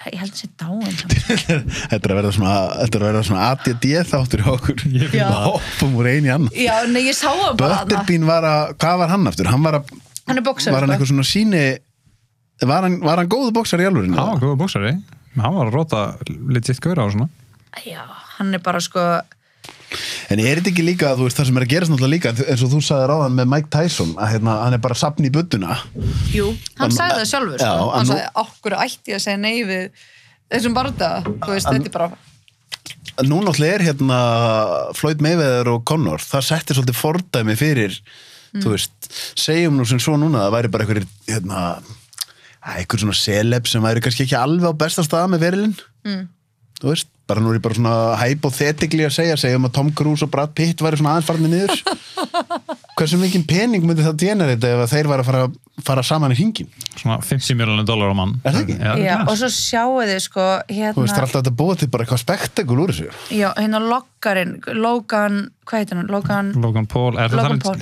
ég held að það sé dáin. Þetta er að verða svona ADD þáttur í okkur. Já. Hoppum úr einu í annan. Já, nei, ég sá það bara. Butterbean hvað var hann aftur? Hann er boxari. Var hann eitthvað svona síni, var hann góðu boxari í alvörinu? Hann var góðu boxari. Hann var að róta legit gaura á svona. Já, hann er bara, sko, en er þetta ekki líka, þú veist, það sem er að gerast náttúrulega líka, eins og þú sagði ráðan með Mike Tyson, að hann er bara safn í budduna. Jú, hann sagði það sjálfur, sko. Hann sagði, okkur ætti að segja nei við þessum bardaga, þú veist, þetta er bara... Nú náttúrulega er Floyd Mayweather og Conor, það setti svolítið fordæmi fyrir, þú veist, segjum nú sem svo núna, það væri bara einhver svona celeb sem væri kannski ekki alveg á besta staða með verilinn. Þú veist, bara nú er ég bara svona hypothetically að segjum að Tom Cruise og Brad Pitt væri svona aðeins farnir niður. Hversu mikinn pening myndi það generita ef þeir væri að fara saman í hringin? Svona $50 million á mann. Er það ekki? Já, og svo sjáu þið, sko, Þú veist, það er alltaf að búa til bara eitthvað spektakul úr þessu. Já, lokkarinn, Logan, hvað heitir hann? Logan Paul,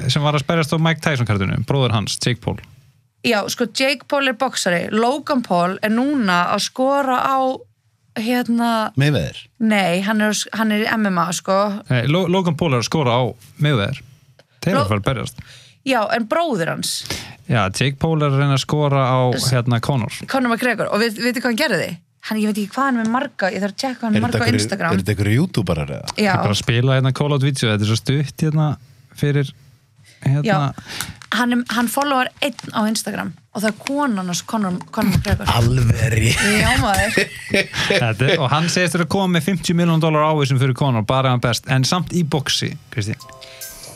sem var að sperjast á Mike Tyson kartinu, bróður hans, Jake Paul. Já, sko, Jake Paul er boxari, Logan Paul er núna að skora á Mayweather? Nei, hann er í MMA, sko. Logan Paul er að skora á Mayweather. Þeir eru að fara að berjast. Já, en bróðir hans. Já, Jake Paul er að reyna að skora á Conor. Conor McGregor. Og veitu hvað hann gerði? Ég veit ekki hvað hann með marga, ég þarf að checka hann marga á Instagram. Er þetta einhverju YouTuberar eða? Já. Ég er bara að spila Call Out video, þetta er svo stutt fyrir Já, hann followar einn á Instagram og það er konan hans Conor McGregor. Alveri. Já, maður. Og hann segist að koma með $50 million ávísum fyrir Conor, bara hann best, en samt í boxi, Kristín.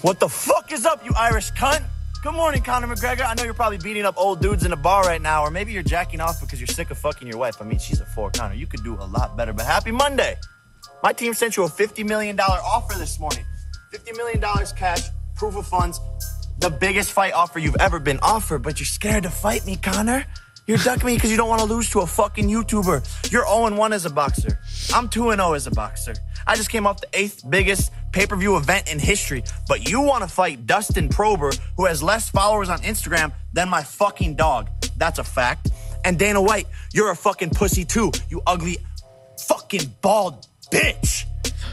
What the fuck is up, you Irish cunt? Good morning, Conor McGregor. I know you're probably beating up old dudes in a bar right now, or maybe you're jacking off because you're sick of fucking your wife. I mean, she's a 4, Conor. You could do a lot better, but happy Monday. My team sent you a $50 million offer this morning. $50 million cash, proof of funds. The biggest fight offer you've ever been offered, but you're scared to fight me, Conor. You're ducking me because you don't want to lose to a fucking YouTuber. You're 0-1 as a boxer. I'm 2-0 as a boxer. I just came off the 8th biggest pay-per-view event in history, but you want to fight Dustin Prober, who has less followers on Instagram than my fucking dog. That's a fact. And Dana White, you're a fucking pussy too, you ugly fucking bald bitch.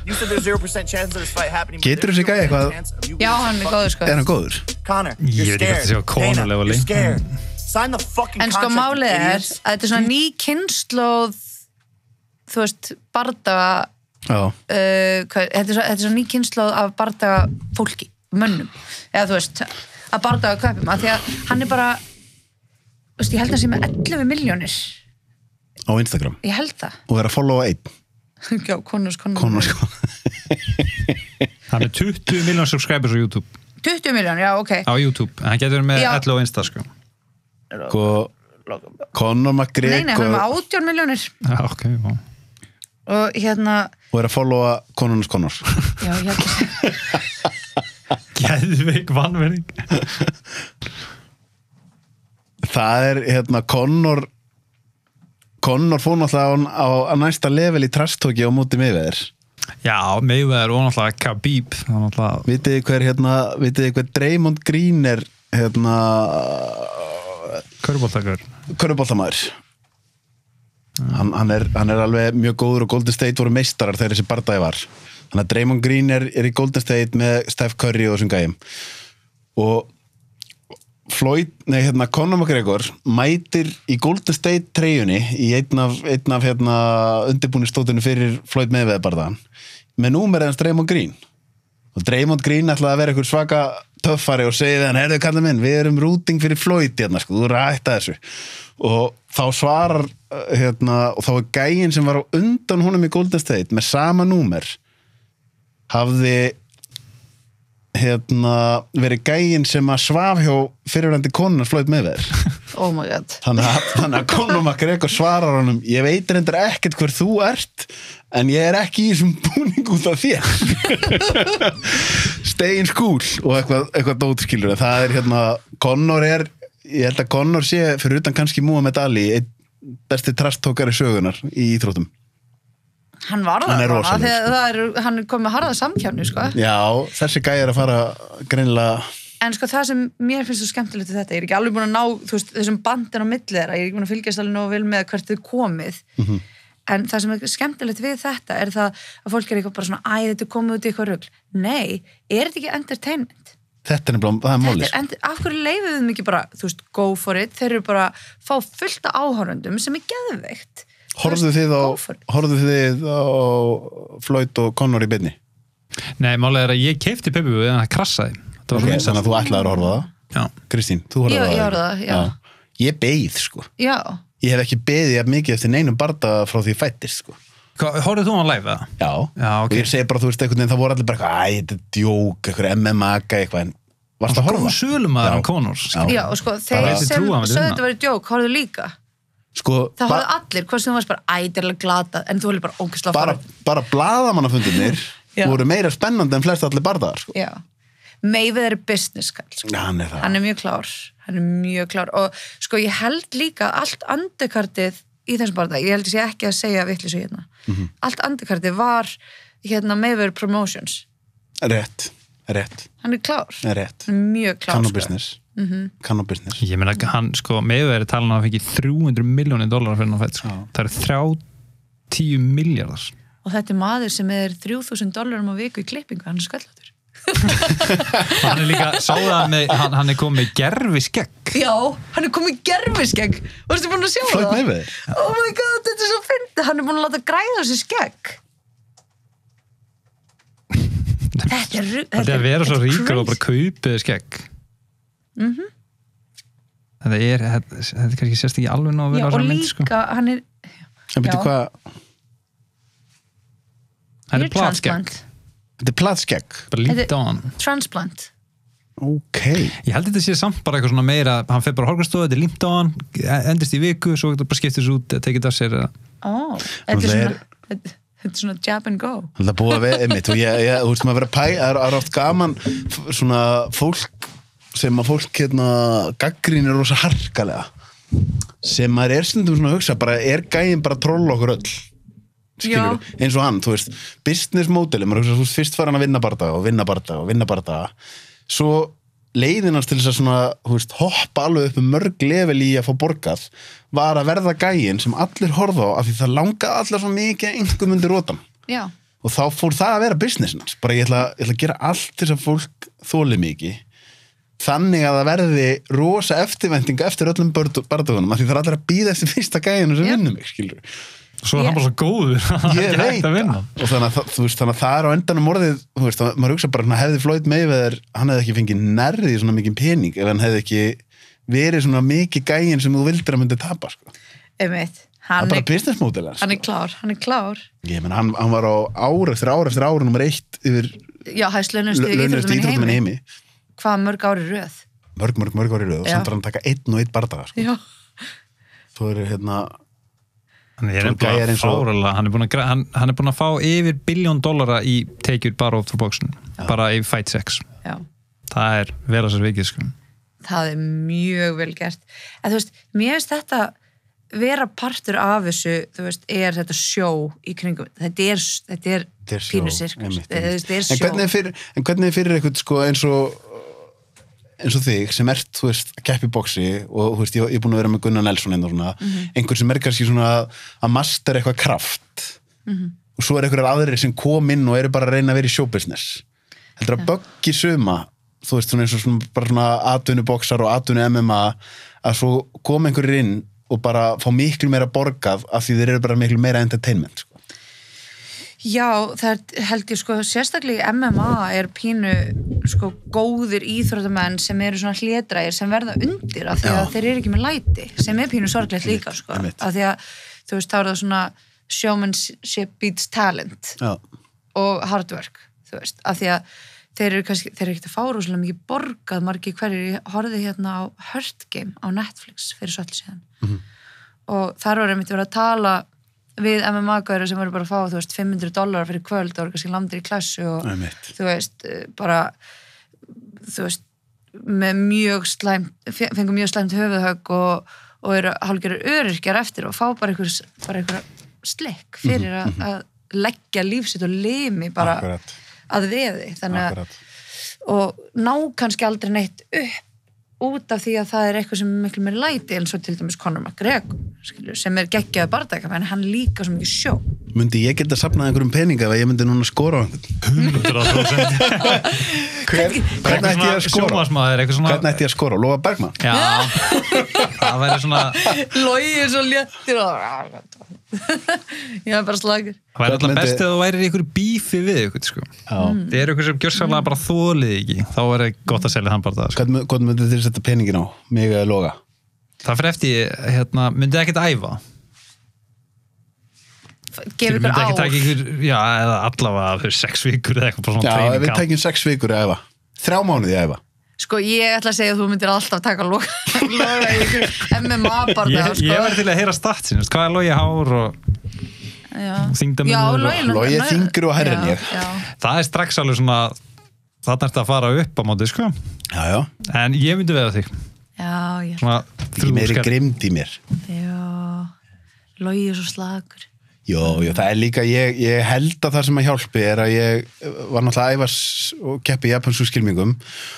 You said there's 0% chance of this fight happening. Getur þessi gæi eitthvað? Já, hann er góður, sko. Er hann góður? Conor, you're scared. Dana, you're scared. Sign the fucking contract. En sko málið að þetta er svona ný kynslóð, þú veist, bardaga, þetta er svona ný kynslóð af bardaga fólki, mönnum, eða þú veist, að bardaga köpum, af því að hann er bara, þú veist, ég held að hann sé með 11 milljónir. Á Instagram? Ég held það. Og er að followa einn? Já, Connors Hann 20 milljón subscribers á YouTube 20 miljón, já, ok á YouTube, en hann getur með 11 á Insta sko Conor McGregor Nei, hann með 18 miljónir Já, ok, já Og Og að followa Connors Já, Geðveik vanverðing Það Conor fór náttúrulega á næsta level í trastóki á móti Mayweather Já, Mayweather og náttúrulega Khabib Vitið þið hver Draymond Green er Körfuboltamaður hann er alveg mjög góður og Golden State voru meistarar þegar þessi bardagi var þannig að Draymond Green er í Golden State með Steph Curry og þessum gæjum og Conor McGregor mætir í Golden State treyjunni í einn af undirbúningstótinu fyrir Floyd Mayweather bardagan með númerið hans Draymond Green og Draymond Green ætlaði að vera einhver svaka töffari og segið hann, heyrðu kallinn minn, við erum rooting fyrir Floyd sko, þú rætta þessu og þá svarar og þá gæinn sem var á undan honum í Golden State með sama númer hafði verið gæinn sem að svaf hjá fyrirvændi konunars Floyd Mayweather Oh my god Þannig að Conor McGregor svarar honum ég veit reyndar ekkert hver þú ert en ég er ekki í þessum búning út af þér stay in school og eitthvað dótskilur það Conor ég held að Conor sé fyrir utan kannski Muhammad Ali einn besti trastókari sögunar í íþróttum Hann var það þegar hann komið harða samkjáni sko. Já, þessi gæi að fara greinilega En sko það sem mér finnst svo skemmtilegt þetta, ég er ekki alveg búin að ná þessum bandin á milli þeirra, ég er ekki búin að fylgjast alveg nógu vel með hvert þau komið en það sem er skemmtilegt við þetta er það að fólk er eitthvað bara svona þetta er komið út í eitthvað rugl Nei, er þetta ekki entertainment? Þetta er það er málið Af hverju leifum við ekki bara, go for it þeir eru bara fá fullt af áhorfendum sem er geðveikt Horfðu þið á Floyd og Conor í beinni? Nei, málið er að ég keypti Pay-Per-View en það krassaði Þannig að þú ætlaðir að horfa það? Já Kristín, þú horfði á það? Ég horfði það, já Ég beið, sko Já Ég hef ekki beðið jafn mikið eftir neinum barda frá því ég fættist, sko Horfðu þú á live, eða? Já, okay. Og ég segi bara, þú veist, einhvern veginn, það voru allir bara þetta er djók, eitthvað MMA-ga, eitthvað en varst að horfa? Góð sölumæður Conor Já, og sko, þeir sem sögðu þetta verið djók, horfðu líka Sko, það horfðu allir, hvað sem þú varst bara ædirlega glata en þú horfðu bara ógeðslega bara blaðamannafundirnir voru meira spennandi en flest allir bardaðar sko. Já, Mayweather er business kall sko. Hann er það Hann er mjög klár og sko ég held líka allt underkartið í þessum barða, ég held ég sé ekki að segja vitleysu hérna, allt underkartið var Mayweather Promotions Rétt Hann er klár, Rétt. Hann er mjög klár Kann og business Ég meina, hann sko, Mayweather er talað að fengi $300 milljónir fyrir hann fætt sko. Það eru 30 miljardar og þetta er maður sem er $3,000 á viku í klippingu, hann er skalllatur Hann er líka, sáðu það með hann er komið gerfiskegg Já, hann er komið gerfiskegg Varstu búin að sjá Floyd það? Mayweather Oh my god, þetta er svo fyndið Hann er búin að láta græða þessi skegg Þetta er að vera svo ríkur og bara kaupið skegg Þetta er kannski sérst ekki alveg ná að vera á svona mynd sko. Og líka, hann er hvað Hann er platskegg Þetta er platskegg bara lít á hann Transplant Ok Ég held þetta sé samt bara eitthvað svona meira hann fer bara hálfgræstofu, þetta er límt á hann endist í viku, svo þetta bara skiptis út tekið af sér Þetta er svona jab and go Það er búið að vera einmitt og ég þú veist maður vera það er oft gaman svona fólk sem að fólk gaggrínir rosa harkalega sem maður er stundum svona að hugsa bara er gæinn bara að trolla okkur öll skilur eins og hann, þú veist business modeli, maður hugsa, þú veist, fyrst var hann að vinna bardaga svo leiðin hans til þess að svona, þú veist, hoppa alveg upp mörg level í að fá borgað var að verða gæinn sem allir horfa á af því það langaði allir svo mikið einhver myndi rótan og þá fór það að vera businessin hans, bara ég ætla að gera allt þess að fólk þoli mikið þannig að það verði rosa eftirvæntinga eftir öllum bardagunum af því það er allir að bíða eftir fyrsta gæinu sem vinnur mig, skilur Svo er hann bara svo góður Ég veit og þannig að það er á endanum orðið þú veist, maður hugsa bara hefði Floyd Mayweather hann hefði ekki fengið nærði svona mikið pening ef hann hefði ekki verið svona mikið gæin sem þú vildir að myndi tapa sko. Einmitt, Það er bara business model. Hann er klár. Ég menn, hann var á ár eftir ár nummer 1 yfir hæst launustu íþróttamenn í heimi. Hvað mörg ári röð? Mörg ári röð og samt hann taka 1 og 1 bardaga. Já. Þú er Hann er búin að fá yfir $1 billion í tekjur bara út frá bóksun, bara í Fight Sex. Já. Það er vera sér vikið, sko. Það er mjög vel gert. En þú veist, mér finnst þetta vera partur af þessu, þú veist, er þetta sjó í kringum. Þetta er pínu sirkus. Þetta er sjó. En hvernig fyrir eitthvað, sko, eins og þig sem ert, þú veist, að keppa í boxi og þú veist, ég er búin að vera með Gunnar Nelson og svona, einhver sem er kannski svona að mastera eitthvað kraft og svo er einhverjar aðrir sem kom inn og eru bara að reyna að vera í showbusiness. Heldur að böggi suma, þú veist, svona eins og svona bara svona atvinnuboxar og atvinnu MMA að svo kom einhverjir inn og bara fá miklu meira borgað af því þeir eru bara miklu meira entertainment, sko. Já, það held ég sko sérstaklega MMA er pínu sko góðir íþróttamenn sem eru svona hlédrægir sem verða undir af því að þeir eru ekki með læti sem er pínu sorglegt líka sko af því að þú veist þá er það svona showmanship beats talent og hard work þú veist af því að þeir eru ekkert að fá rosalega mikið borgað margir hverjir. Ég horfði hérna á Hurt Game á Netflix fyrir svolítið síðan og þar var einmitt verið að tala við MMA-gæður sem voru bara að fá, þú veist, $500 fyrir kvöld og voru kannski landir í klassu og þú veist, bara þú veist, með mjög slæmt, fengur mjög slæmt höfuðhögg og eru hálfgerður öryrkjar eftir og fá bara einhver slikk fyrir að leggja lífsitt og limi bara að veði, þannig að og ná kannski aldrei neitt upp út af því að það er eitthvað sem er miklu meira læti eins og til dæmis Conor McGregor sem er geggjaði bardaka en hann líka svo mikið sjó. Myndi ég geta safnað einhverjum peninga ef ég myndi núna skora á einhvern? 100%. Hvernig ætti ég að skora? Hvernig ætti ég að skora? Lofa Bergmann? Já, það væri svona Logi er svo léttir og ég er bara slagur. Það væri alltaf best ef þú værir í einhverju bífi við ykkur, sko. Það er eitthvað sem gjörsamlega bara þolið ekki. Þá er gott að selja hann bara það, sko. Hvernig myndið þér setja peningin á? Mig eða Loga? Það fyrir eftir, myndið ekkert æfa? Gefur ykkur ár? Já, eða allavega fyrir 6 vikur eða eitthvað svona training. Já, við tækjum 6 vikur að æfa. 3 mánuði að æfa. Sko, ég ætla að segja að þú myndir alltaf taka Loga í ykkur MMA bara, sko. Ég var til að heyra statsin, hvað er Logi hár og þyngdamennur? Logi þyngur og hærri en ég. Það er strax alveg svona, það er að fara upp á móti, sko. Já. En ég myndi veða þig. Já, ég. Svona meiri grimd í mér. Já, Logi er svo slagur. Jó, það er líka, ég held að það sem að hjálpi er að ég var náttúrulega að æfa og keppi í japansku skylmingum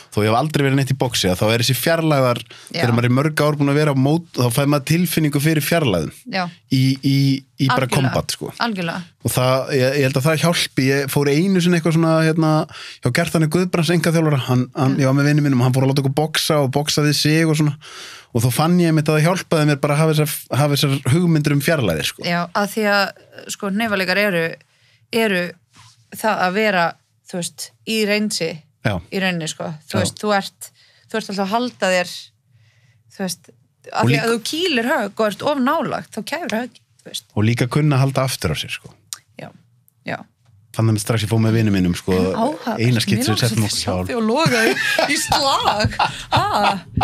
þó ég hef aldrei verið neitt í boxi þá er þessi fjarlæðar, þegar maður er mörg ár búin að vera á mót, þá fæði maður tilfinningu fyrir fjarlæðum í bara kombat, sko. Algjörlega. Og það, ég held að það hjálpi, ég fór einu sinni eitthvað svona, hjá Gjertani Guðbrands engaþjálfara, ég var með vinnu mínum, hann fór að láta okkur boxa og boxa við sig og svona og þá fann ég mitt að það hjálpaði mér bara að hafa þessar hugmyndir fjárlæðir, sko. Já, að því að, sko, hnefaleikar eru það að vera, þú veist, í reynsi, í reyni, sko. Þú veist, þú ert alltaf að halda þér, þú veist, að því að þú kýlir högg og ert of nálagt, þá kæfur högg, þú veist. Og líka kunna að halda aftur af sér, sko. Já. Þannig að strax ég fóð með vinum mínum, sko, eina skitt sem við settum okkur sjálf. Og logaði í slag.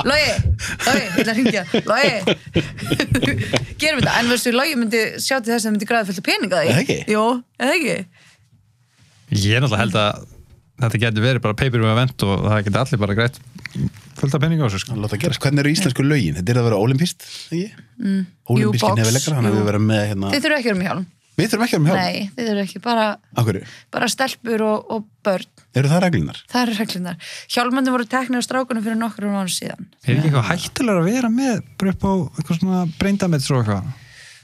Logi, ég ætla að hringja. Logi, gerum þetta. En veistu, Logi myndi sjá til þess að það myndi græða fullt af peninga því. Eða ekki? Jú, eða ekki? Ég er náttúrulega held að þetta getur verið bara pay-per-view event og það getur allir bara grætt fullt af peninga á þessu, sko. Láta gerast. Hvernig eru íslensku lögin? Þetta er að vera ólympískt, ekki? Ólympíski nefnileikar, hann hefur verið með hérna. Þið þurfa ekki að vera með hjálm. Við þurfum ekki að vera með hjálm? Nei, þið þurfum ekki, bara stelpur og börn. Eru það reglunar? Það eru reglunar. Hjálmandi voru teknir á strákunum fyrir nokkur ára síðan. Er ekki eitthvað hættulegur að vera með bara upp á eitthvað svona breindamets og eitthvað?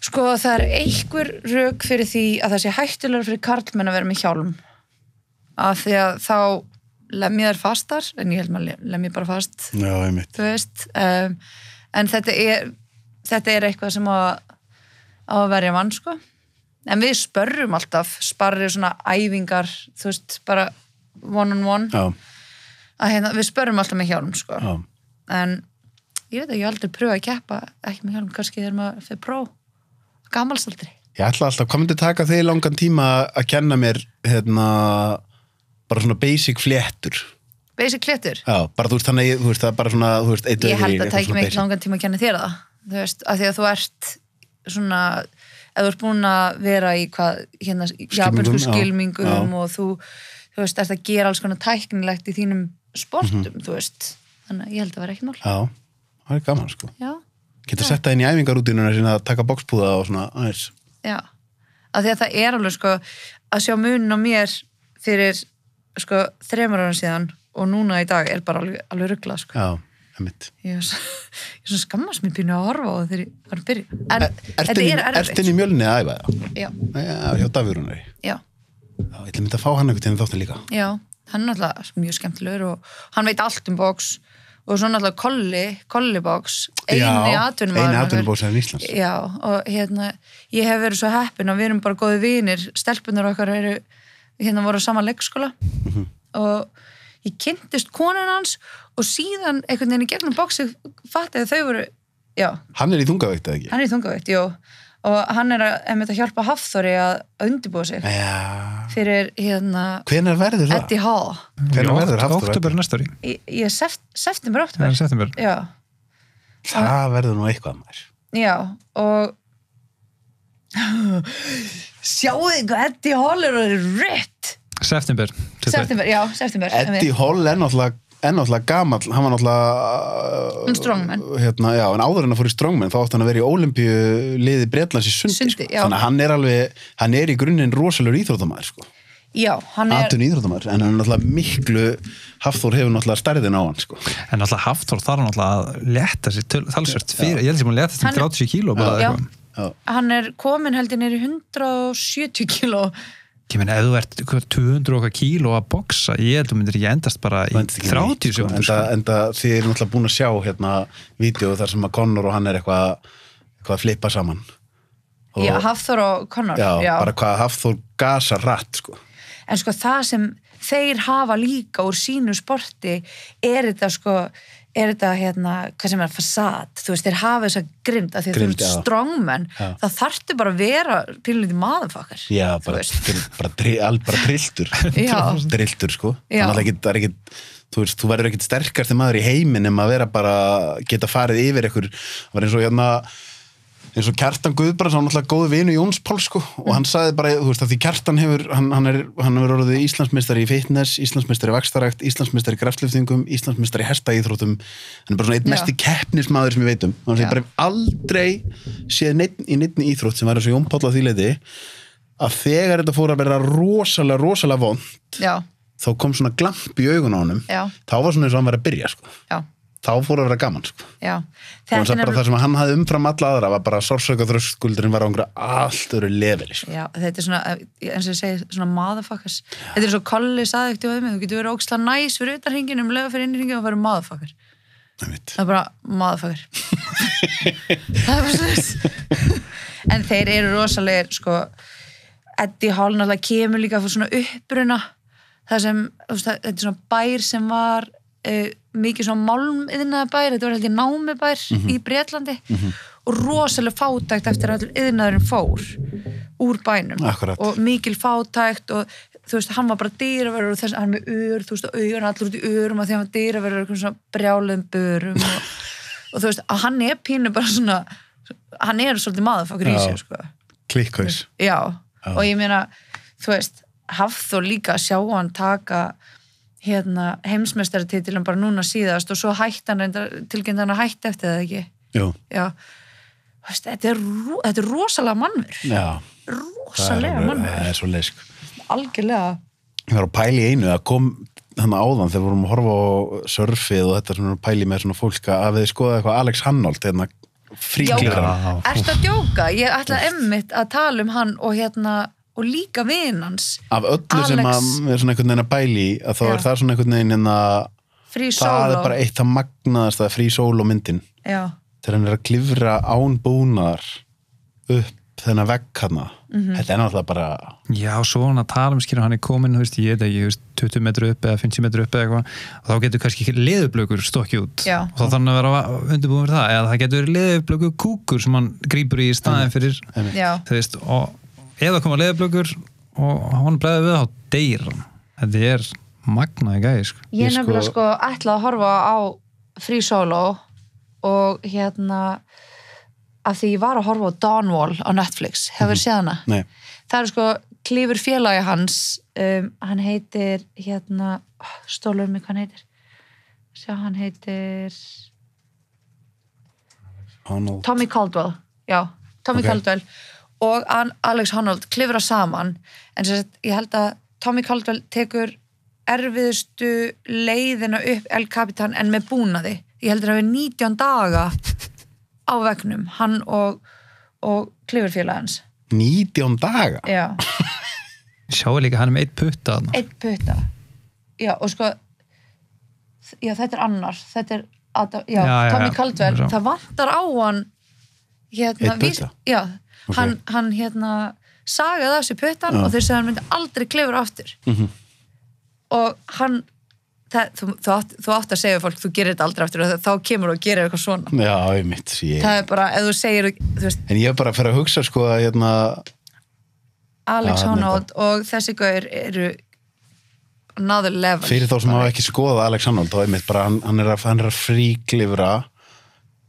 Sko, það er einhver rök fyrir því að það sé hættulegur fyrir karlmenn að vera með hjálm. Af því að þá lemja þær fastar, en ég held maður lemja bara fast. Já, einmitt. Þú veist, en þetta er eitthvað sem á að verja mann, sko. En við spörrum alltaf, sparrir svona æfingar, þú veist, bara one-on-one. Já. Að við spörrum alltaf með hjálm, sko. Já. En ég veit ekki, ég aldrei pröfa að keppa, ekki með hjálm, kannski þegar maður fyrir pró. gamalsaldri. Ég ætla alltaf, hvað myndi taka þig langan tíma að kenna mér, bara svona basic fléttur? Basic fléttur? Já, bara þú veist, þannig, þú veist, það er bara svona, þú veist, ég held að tækja mig ekki langan tíma að kenna þér það, þú veist, af því að þú ert svona, ef þú ert búin að vera í hvað, japansku skylmingum og þú veist, ert að gera alls konar tæknilegt í þínum sportum, þú veist, þannig að ég held að vera ekki mál. Já, það er gaman, sko. Já. Getur sett það inn í æfingarútínuna sína að taka boxpúða og svona aðeins. Já, af því að það er alveg, sko, að sjá munin á mér fyrir, sko, 3 ára síðan og núna í dag er bara alveg ruglað, sko. Já, einmitt. Ég er svona skammast mér pínu að horfa á þegar ég var að byrja. En þetta er erfitt. Ertu inn í Mjölni að æfa það? Já. Hjá Davíðrúnari? Já. Já, ég ætla að fá hann einhvern tíðan þáttu líka. Já, hann er náttúrulega mjög skemmtilegur og hann veit allt box og svo náttúrulega Kolli-box, eini atvinnubóks er í Íslands. Já, og ég hef verið svo heppin og við erum bara góði vinir, stelpunar okkar voru á sama leikskóla og ég kynntist konun hans og síðan einhvern veginn í gegnum boxi fatti að þau voru, já. Hann er í þungaveikt, eða ekki? Hann er í þungaveikt, jú. Og hann er að hjálpa Hafþóri að undirbúa sig fyrir hvenær verður það? Eddie Hall. Hvenær verður Hafþóri? Október næsta ári. Í september. Já. Það verður nú eitthvað maður. Já, og sjáu þið hvað Eddie Hall er ritt. September. Eddie Hall er náttúrulega gamall, hann var náttúrulega strongman. Já, en áður en að fór í strongman þá átti hann að vera í Ólympíuliði Bretlands í sundi sko. Þannig að hann er í grunninn rosalegur íþróttamaður sko. Já, hann er atvinnu íþróttamaður, en hann er náttúrulega miklu Hafþór hefur náttúrulega stærðin á hann sko. En náttúrulega Hafþór þarf náttúrulega að leta sér talsvert fyrir, ég held sem hann leta sér 30 kíló bara eitthvað. Hann er komin heldur niður í 170 kíló. Ég meina, ef þú ert 200 okkar kíló að boxa, ég held að þú myndir ekki endast bara í 30 sekundur. Enda þið erum náttúrulega búin að sjá vídeo þar sem að Conor og hann er eitthvað að flippa saman. Já, Hafþór og Conor. Já, bara hvað Hafþór gasar rætt, sko. En sko, það sem þeir hafa líka úr sínu sporti er þetta, hvað sem er fasad, þú veist, þeir hafa þessa grimmd, að því að þú ert strongman, það þarftu bara að vera pínlítið motherfucker. Já, bara trilltur. Trilltur, sko. Þannig að það er ekki, þú veist, þú verður ekkit sterkasti maður í heiminn en að vera bara, geta farið yfir það var eins og Kjartan Guðbrands, hann náttúrulega góðu vinu Jóns Páls sko, og hann sagði bara, þú veist, að því Kjartan hefur orðið Íslandsmeistari í fitness, Íslandsmeistari í vaxtarækt, Íslandsmeistari í kraftlyftingum, Íslandsmeistari í hestaíþróttum, hann er bara svona einn mesti keppnismadur sem ég veit hann segir bara aldrei séð í neinni íþrótt sem var eins og Jón Páll á því leiti að þegar þetta fór að vera rosalega vont, þá kom svona glamp í augun á honum, þá var svona eins og hann var að byrja sko. Þá fór að vera gaman sko. Já. Og það sem hann hafði umfram alla aðra var bara sársaukaþröskuldurinn var á einhverju allt öðru leveli sko. Já, þetta er svona, eins og ég segi, svona motherfuckers. Þetta er svo Kolli saði ekkert við mig, þú getur verið ógeðslega næs fyrir utan hringinn lega fyrir inn í hringinn og verið motherfucker. Það er bara motherfucker. Það er bara svona. En þeir eru rosalegir, sko, Eddie Hall náttúrulega kemur líka fyrir svona uppruna, það sem, þetta er svona bær sem var mikið svona málmiðnaðabær, þetta var held ég námibær í Bretlandi og rosalega fátækt eftir að iðnaðurinn fór úr bænum. Akkurat. Og mikil fátækt og þú veist, hann var bara dýraverður og þess að hann með ör, þú veist, og augun allir út í örum og því hann var dýraverður og svona brjáluðum börum og þú veist, að hann er pínu bara svona, hann er svolítið motherfucker í sig, sko. Klikkhaus. Já, og ég meina, þú veist, Hafþór líka að sjá hann taka heimsmeistaratitilum bara núna síðast og svo tilkynnt hann að hætta eftir það ekki. Jú. Já. Þetta er rosalega mannver. Já. Rosalega mannver. Það er svo leisk. Algjörlega. Ég var að pæli einu, það kom hann áðan þegar vorum að horfa á surfið og þetta svona pæli með svona fólk að við skoða eitthvað Alex Hannold, fríklíkan. Ertu að djóka? Ég ætla einmitt að tala um hann og og líka vinans af öllu sem að er svona einhvern veginn að bæli að þá er það svona einhvern veginn það er bara eitt að magnaðast að frí sól og myndin þegar hann er að klifra án búnaðar upp þennan vegg hana. Þetta náttúrulega bara... Já, svo hann að tala skilur hann komin, ég veit ekki, 20 metru upp eða 50 metru upp eða eitthvað, og þá getur kannski ekki leðurblökur stokkið út. Já. Og þá þannig að vera undirbúin fyrir það, eða það getur leðurblökur kúkur sem hann grípur í staðin fyrir, þú veist, og ef það koma leðurblökur og hann bleiði við þá deyr hann. Þetta magnaði gæði, sko. Ég nefnilega sko ætla að horfa á Free Solo og af því ég var að horfa á Dawnwall á Netflix, hefur séð hana? Nei. Það sko klífur félagi hans, hann heitir stólur mig hvað hann heitir. Sjá, hann heitir Honnold. Tommy Caldwell, já, Tommy Caldwell og Alex Honnold klifra saman, en sem sagt, ég held að Tommy Caldwell tekur erfiðustu leiðina upp El Capitan en með búnaði. Ég heldur að við 19 daga á vegnum, hann og klifurfélagans. 19 daga? Já. Sjáu líka hann með eitt putta. Eitt putta. Já, og sko já, þetta annar. Þetta Tommy Caldwell. Það vantar á hann eitt putta? Já, okay. Hann sagaði af sér puttan og þeir sagði hann myndi aldrei klifra aftur. Og hann þú átt að segja fólk, þú gerir þetta aldrei aftur og þá kemur og gerir eitthvað svona. Já, einmitt. Það bara, ef þú segir, þú veist. En ég bara fyrir að hugsa, sko, að Alex Honnold og þessi gaur eru another level. Fyrir þá sem hafa ekki skoðað Alex Honnold, þá einmitt bara, hann er að fríklifra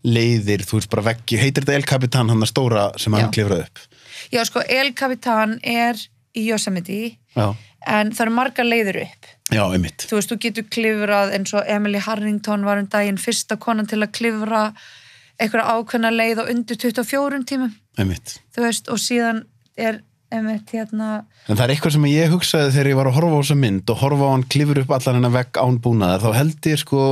leiðir, þú veist, bara veggi. Heitir þetta El Capitan, hann stóra sem hann klifraði upp? Já, sko, El Capitan í Yosemite. Já. En það eru margar leiðir upp. Já, einmitt. Þú veist, þú getur klifrað eins og Emily Harrington var daginn fyrsta konan til að klifra einhverja ákveðna leið á undir 24 tímum. Einmitt. Þú veist, og síðan einmitt En það er eitthvað sem ég hugsaði þegar ég var að horfa á þessa mynd og horfa á hann klifur upp allan hennar vegg án búnaðar, þá held ég sko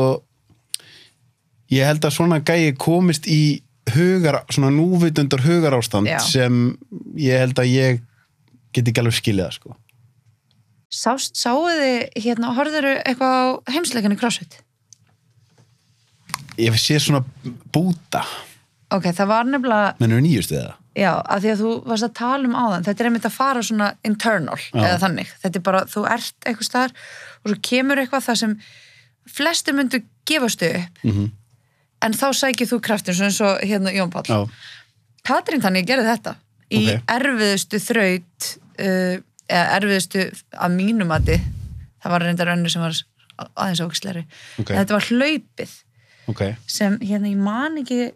ég held að svona gæi komist í svona núvitundar hugarástand sem ég held að ég get ekki alveg skilið það, sko. Sáuði horfðirðu eitthvað á heimsleikinni CrossFit? Ég sé svona búta. Ok, það var nefnilega... Mennur nýjustu eða? Já, af því að þú varst að tala áðan. Þetta einmitt að fara svona internal, eða þannig. Þetta bara, þú ert eitthvað staðar og svo kemur eitthvað það sem flestir myndu gefastu upp. En þá sækir þú kraftin, svona eins og Jón Páll. Katrín þannig gerði þetta. Í erfiðustu þraut... erfiðustu að mínum mati, það var reyndar önnur sem var aðeins óksleri. Þetta var hlaupið sem ég man ekki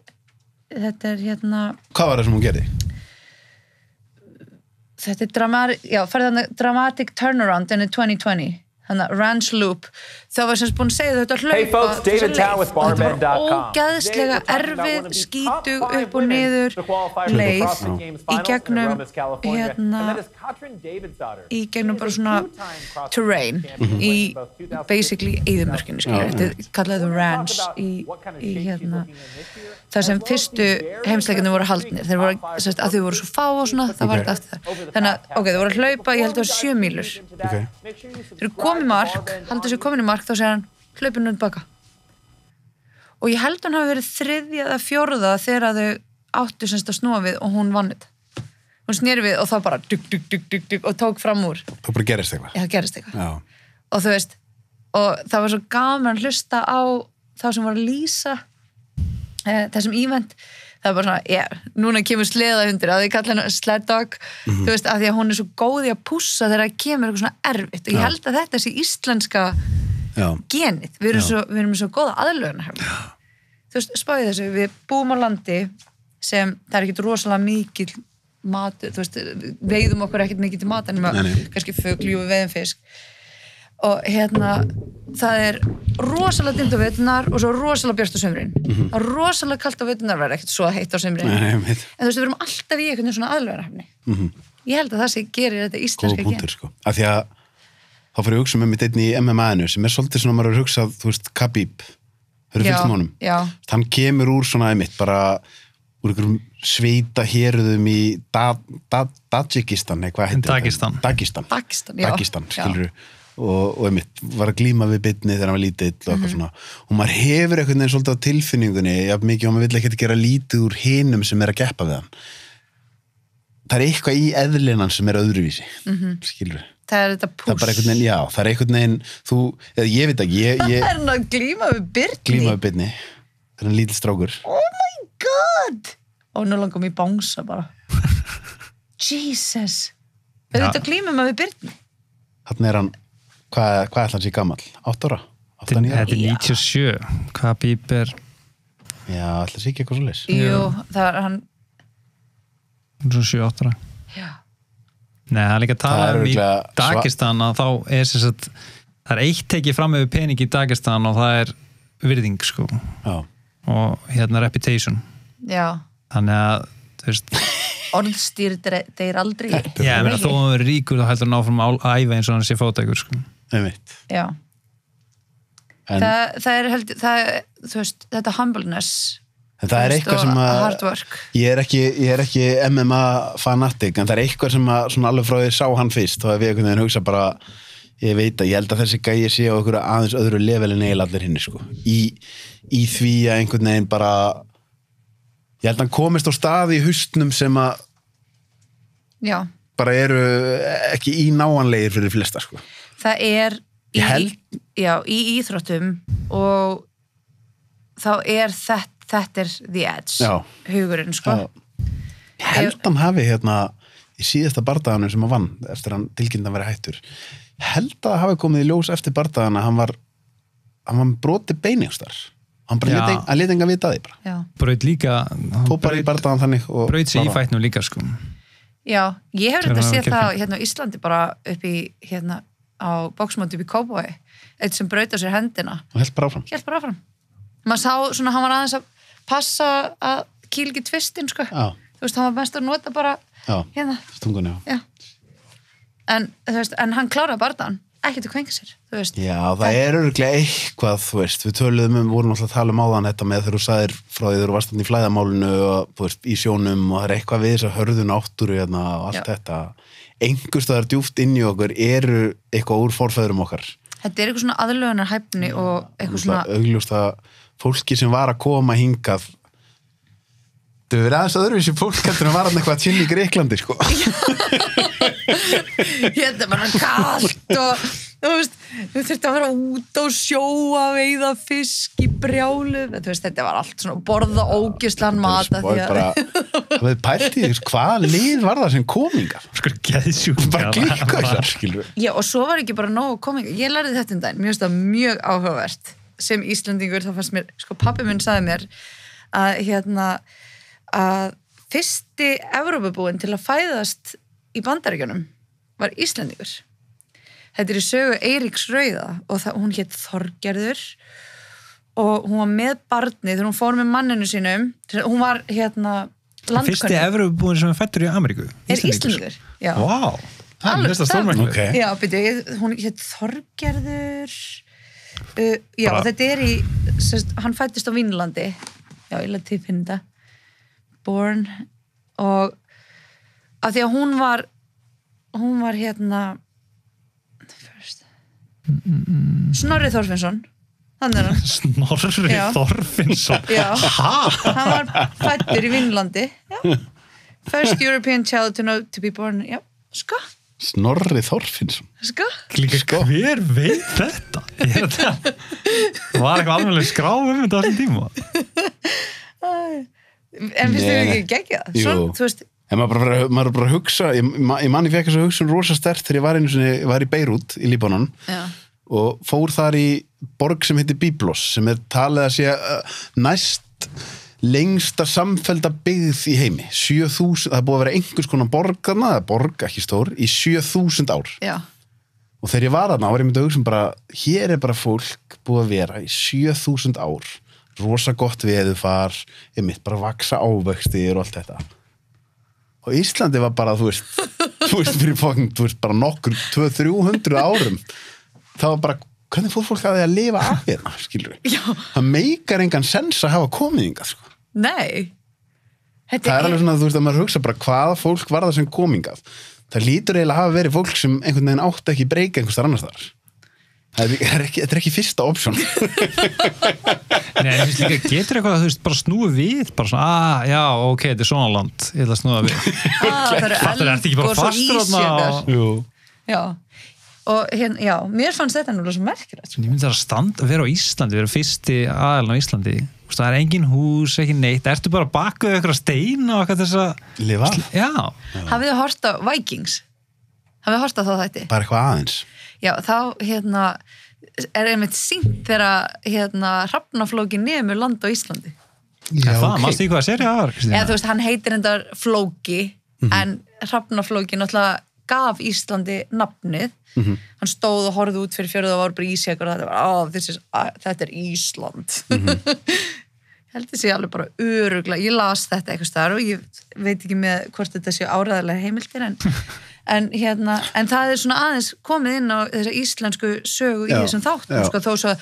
þetta er Hvað var það sem hún gerði? Þetta er dramatic turnaround in 2020 þannig að Ranch Loop það var sem búin að segja þetta hlaupa hey folks, David Tao with barman.com. Þetta var ógeðslega erfið skítug upp og niður leið í gegnum í gegnum bara svona terrain í basically eyðimörkinni þetta er kallað Ranch í það sem fyrstu heimsleikarnir voru haldnir þeir voru, að þau voru svo fá og svona það var þetta eftir það þannig að þau voru að hlaupa, ég held að það var 7 mílur þeir eru komið mark, haldur sér komin í mark þá segir hann, hlaupið nú baka og ég held hann hafi verið 3. eða 4. þegar þau áttu semst að snúa við og hún vann þetta hún sneri við og þá bara dugg og tók fram úr það bara gerist eitthvað það gerist eitthvað og þú veist, og það var svo gaman að hlusta á þá sem voru að lýsa þessum event það er bara svona, núna kemur sleðahundur að því kalla hennar sled dog þú veist, að því að hún er svo góð í að pússa þegar það kemur eitthvað svona erfitt og ég held að þetta sé íslenska genið, við erum svo góða aðlöguna þú veist, spáði þessu, við búum á landi sem, það er ekkert rosalega mikil matur, þú veist, veiðum okkur ekkert mikið til mat, en kannski fugl, jú, veiðum fisk og það er rosalega dimmt á veturnar og svo rosalega björt á sumrin það er rosalega kalt á veturnar verður ekkert svo heitt á sumrin en þú veist, við erum alltaf í einhvern svona aðlögunarhæfni ég held að það sé gerir þetta íslenska gen punktur, sko. Af því að þá fyrir að hugsa með mitt einn í MMA-inu sem er svolítið svona, maður er að hugsa, þú veist, Khabib höfðu fylgt með honum hann kemur úr svona einmitt bara úr einhverjum sveita héruðum í Dagestan, hvað heitir Dagestan, skilurðu og einmitt var að glíma við bitni þegar hann var lítill og eitthvað svona og maður hefur einhvern veginn svolítið á tilfinningunni jafn mikið og maður vill ekki gera lítið úr hinum sem er að geppa við hann það eitthvað í eðlinan sem öðruvísi, skilur við. Það þetta push. Það bara einhvern veginn, já, það einhvern veginn, ég veit ekki, Það hann að glíma við Birni. Glíma við Birni. Það hann lítill strákur. Oh my god! Og nú langar mér í bánsa bara. Jesus. Þetta glíma við Birni. Þannig hann, hvað ætla hann sé gamall? 8 ára? 8-9 ára? Þetta 97. Hvað Bieber? Já, ætla sé ekki eitthvað svo leys. Jú, það hann... 7-8 ára. Já. Nei, það líka að tala í Dagestan að þá þess að það eitt tekið fram yfir pening í Dagestan og það virðing, sko. Já. Og reputation. Já. Þannig að, þú veist... Orðstýr deyr aldrei. Já, ég meina, þó að hann verið ríkur þá heldur hann áfram að æfa eins og hann sé fátækur, sko. Einmitt. Já. Það þú veist, þetta humbleness... Það eitthvað sem að ég ekki MMA fanatic en það eitthvað sem að svona alveg frá því sá hann fyrst þá hef ég einhvern veginn hugsa bara ég held að þessi gæi sé á einhverju aðeins öðru levelin eiginlega allir hinni sko í því að einhvern veginn bara ég held að hann komist á staði í haustnum sem að bara eru ekki í náanlegir fyrir flesta sko. Það í íþróttum og þá þetta the edge hugurinn sko ég held hann hafi í síðasta bardaganum sem hann vann eftir hann tilkynnt að vera hættur ég held að hafi komið í ljós eftir bardagan að hann var brotið beiningstar hann lét enga vita því bara braut líka bara í bardagan þannig braut sig í fætnum líka sko já, ég hefur þetta séð það á Íslandi bara upp í á bóksmóti upp í Kópavogi eitt sem braut á sér hendina og hélt bara áfram maður sá svona, hann var aðeins að passa að kýla ekki tvistin, sko. Já. Þú veist, hann var mest að nota bara stungun, já. En, þú veist, en hann kláraði bardagan, ekkert að kvenka sér, þú veist. Já, það örugglega eitthvað, þú veist, við töluðum vorum alltaf að tala áðan þetta með þegar þú sagðir frá því þú varst í flæðamálinu og, þú veist, í sjónum og það eitthvað við þess að hörðu náttúru og allt þetta. Einhverstaðar djúpt inn í okkur eitthvað úr forfeðurum okkar. Þetta eitthvað svona aðlögunarhæfni og eitthvað svona... Augljóst að fólki sem var að koma hingað þau verið aðeins öðruvísi fólk heldur að var hann eitthvað chill í Greiklandi, sko. Þetta bara kalt og þú veist, þú þurfti að vera út á sjó að veiða fisk í brjálu, þú veist, þetta var allt svona borða ógislan mat að því að... Það veið pælti, hvað lið var það sem komingar? Sko, geðsjúkar. Bara glíkkausar, skilur við. Já, og svo var ekki bara nóg komingar. Ég lærði þetta daginn, mér finnst það mjög áhugavert. Sem Íslendingur, þá fannst mér, sko, pabbi minn sagði mér að fyrsti Evrópubúinn til að fæðast í Bandaríkjunum var Íslendingur. Þetta í sögu Eiríks rauða og hún hét Þorgerður og hún var með barni þegar hún fór með manninu sínum. Hún var landkönnu. Fyrsti Evrópubúinn sem er fæddur í Ameríku? Íslendingur, já. Vá, það er mesta stórmæklu. Okay. Já, byrju, hún hét Þorgerður... já, bara... þetta hann fættist á Vínlandi já, ég leti finna born og af því að hún var Snorri Þorfinnsson þannig er hann Snorri Þorfinnsson? Já, hann var fættur í Vínlandi first European child to be born já, sko Snorri Þorfinnsson sko hver veit þetta? Það var eitthvað alveg skráð þetta á þessum tíma en finnst þið ekki gegja það? Þú veist en maður bara að hugsa ég manni fekk þess að hugsa rosa sterkt þegar ég var í Beirut í Líbanon og fór þar í borg sem heitir Byblos sem talið að sé næst lengsta samfellda byggð í heimi 7.000, það er búið að vera einhvers konar borg ekki stór, í 7.000 ár já. Og þegar ég var þarna var ég myndið að hugsa bara hér er bara fólk búið að vera í 7.000 ár rosa gott veðurfar bara vaksa ávextir og allt þetta og Íslandi var bara þú veist fyrir fólk bara nokkur 200-300 árum það var bara hvernig fór fólk að því að lifa af hérna, skilur við? Það meikar engan sens að hafa komið hingað, sko. Nei. Það er alveg svona, þú veist, að maður hugsa bara hvaða fólk var það sem kom hingað. Það lítur eiginlega að hafa verið fólk sem einhvern veginn átti ekki breyka einhvers þar annars þar. Þetta er ekki fyrsta option. Nei, ég finnst líka, getur eitthvað að þú veist bara snúi við, bara svona, já, ok, þetta er svona land, ég ætla að snúa við. Það eru eldgos og ísjökar. Já, og hérna, já, mér fannst þetta náttúrulega svo merkilegt. Ég myndi að vera á Íslandi, vera fyrsti aðalinn á Íslandi. Það er engin hús, ekki neitt, ertu bara bakuð eitthvað steina og eitthvað þess að... Lifa? Já. Hafið þið hort á Vikings? Hafið þið hort á þá þætti? Bara eitthvað aðeins. Já, þá, hérna, er einmitt sýnt þegar, hérna, hrafnaflóki nemur land á Íslandi. Já, það, mannstu því hvað að serja var, Kristína? Eða, þú veist, hann heitir endar Flóki, en hrafnaflóki náttúrulega gaf Íslandi nafnið. Hann stóð og horfði út fyrir fjörðu og var bara ísjökur og þetta er Ísland. Ég held þessi alveg bara örugglega, ég las þetta eitthvað staðar og ég veit ekki með hvort þetta sé áræðarlega heimildir en hérna, en það er svona aðeins komið inn á þessa íslensku sögu í þessum þáttum, sko, þó svo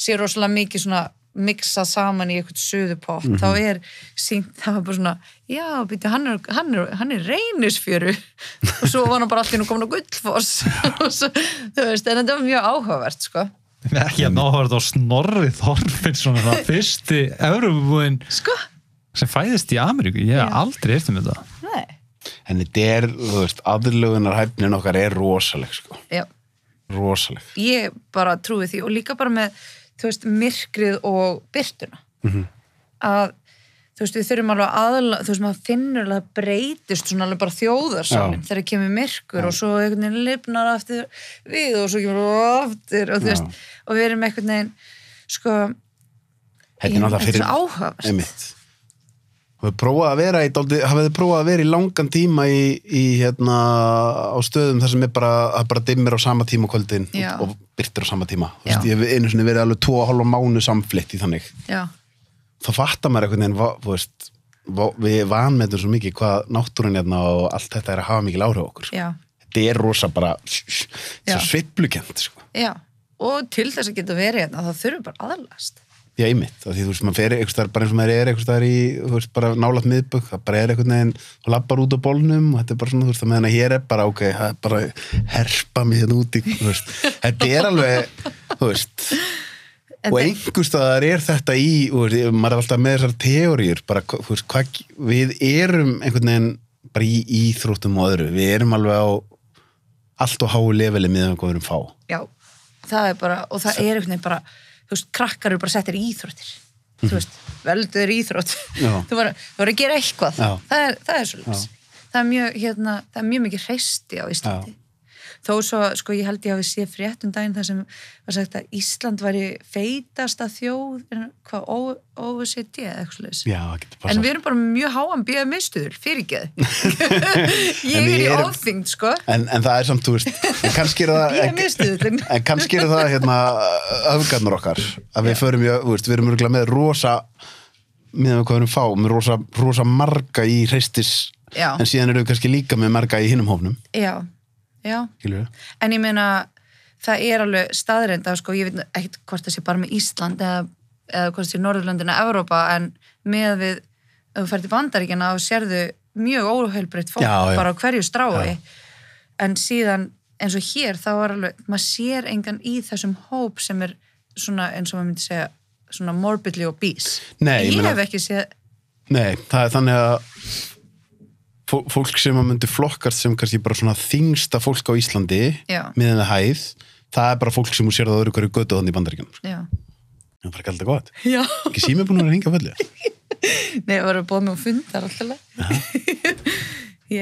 sé rosalega mikið svona mixa saman í eitthvað suðupott, þá er sínt, það var bara svona, já, býttu, hann er Reynisfjöru og svo var hann bara allir nú komin á Gullfoss og svo, þú veist, en þetta var mjög áhugavert, sko. Ekki að áhugavert á Snorri Þorfinnsson, það fyrsti Evrópubúinn sko? Sem fæðist í Ameríku, ég hef aldrei eftir með það. Nei. En þetta er, þú veist, aðlögunarhæfnin okkar er rosaleg, sko. Já. Rosaleg. Ég bara trúi því og líka bara með þú veist, myrkrið og birtuna. Að, þú veist, við þurfum alveg aðla, þú veist, maður finnur alveg að breytist svona alveg bara þjóðarsánin þegar kemur myrkur og svo einhvern veginn lifnar aftur við og svo kemur aftur og þú veist, og við erum einhvern veginn, sko, þetta er náttúrulega áhugavert. Einmitt. Hafið þið prófað að vera í langan tíma í hérna á stöðum þar sem er bara dimmir á sama tíma á kvöldin og birtir á sama tíma. Þú veist, ég hef einu sinni verið alveg 2,5 mánuð samflitt í þannig. Já. Þá fattar maður einhvern veginn, þú veist, við vanmetum svo mikið hvað náttúran hérna og allt þetta er að hafa mikil áhrif á okkur. Já. Þetta er rosa bara, svo sveiflukent, sko. Já, og til þess að geta verið hérna, þá þurfum bara aðalast. Já, einmitt, því þú veist, maður fer eitthvað staðar, bara eins og maður er eitthvað staðar í, þú veist, bara nálægt miðbögg, það bara er eitthvað neginn, þú lappar út á bólnum og þetta er bara svona, þú veist, að meðan að hér er bara, ok, það er bara herpa mig hérna úti, þú veist, þetta er alveg, þú veist, og einhvers staðar er þetta í, þú veist, maður er alltaf með þessar teóriur, bara, þú veist, hvað, við erum einhvern veginn bara í íþróttum og öðru, við erum alveg á allt og háu leveli meðan hvað við erum fá. Já, það er bara, og það er einhvern veginn bara, þú veist, krakkar eru bara settir í íþróttir þú veist, veldu er íþrótt þú var að gera eitthvað það er svolítið það er mjög, hérna, það er mjög mikið hreysti á Íslandi þó svo, sko, ég held ég hafi séð frétt daginn þar sem var sagt að Ísland væri feitasta þjóð hvað, OECD eða eitthvað svoleiðis. En við erum bara mjög háan BMI-stuðul, fyrirgeð ég er í ofþyngd, sko en það er samt, þú veist kannski er það hérna öfgarnar okkar að við förum, þú veist, við erum örgulega með rosa með hvað við erum fá, með rosa marga í hreistis en síðan eru við kannski líka með marga í hinum hófnum. Já, en ég meina það er alveg staðreind að, sko, ég veit ekkert hvort það sé bara með Ísland eða hvort það sé Norðurlöndina, Evrópa, en með við, ef þú ferð til Bandaríkjanna og sérðu mjög óheilbreytt fólk bara á hverju strái, en síðan eins og hér, þá er alveg, maður sér engan í þessum hóp sem er svona, eins og maður myndi segja, svona morbidly obese. Nei, ég hef ekki séð. Nei, það er þannig að fólk sem að myndi flokkast sem kannski bara svona þyngsta fólk á Íslandi miðan við hæð, það er bara fólk sem þú sér það öðru hverju götu þannig í Bandaríkjanum. Já. Það er bara ekki alltaf gott. Já. Ekki sími búin að hringja á fellu? Nei, það var að bóða mig á fundar alltaf.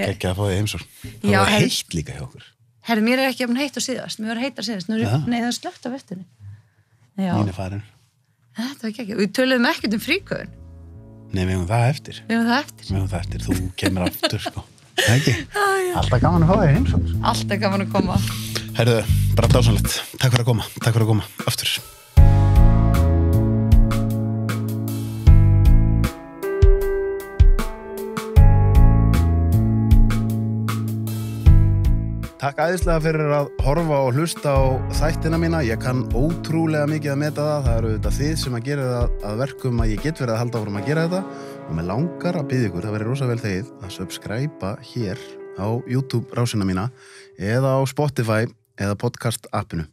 Ekki að fá því heimsókn. Það var heitt líka hjá okkur. Herri, mér er ekki jafn heitt á síðast. Mér var heitar síðast. Nei, það er slögt af eftirni. Mín er farin. Þetta var ekki. Við töluðum ekkert fríkauðun. Nei, við höfum það eftir. Þú kemur aftur, sko. Það ekki? Alltaf gaman að fá þig heimsókn. Alltaf gaman að koma. Herðu, bara dásanlegt. Takk fyrir að koma. Aftur. Takk æðislega fyrir að horfa og hlusta á þættina mína. Ég kann ótrúlega mikið að meta það. Það eru þetta þið sem að gera það að verkum að ég get verið að halda áfram að gera þetta. Og mig langar að biðja ykkur, það verið rosa vel þegið, að subscribe hér á YouTube rásina mína eða á Spotify eða podcast appinu.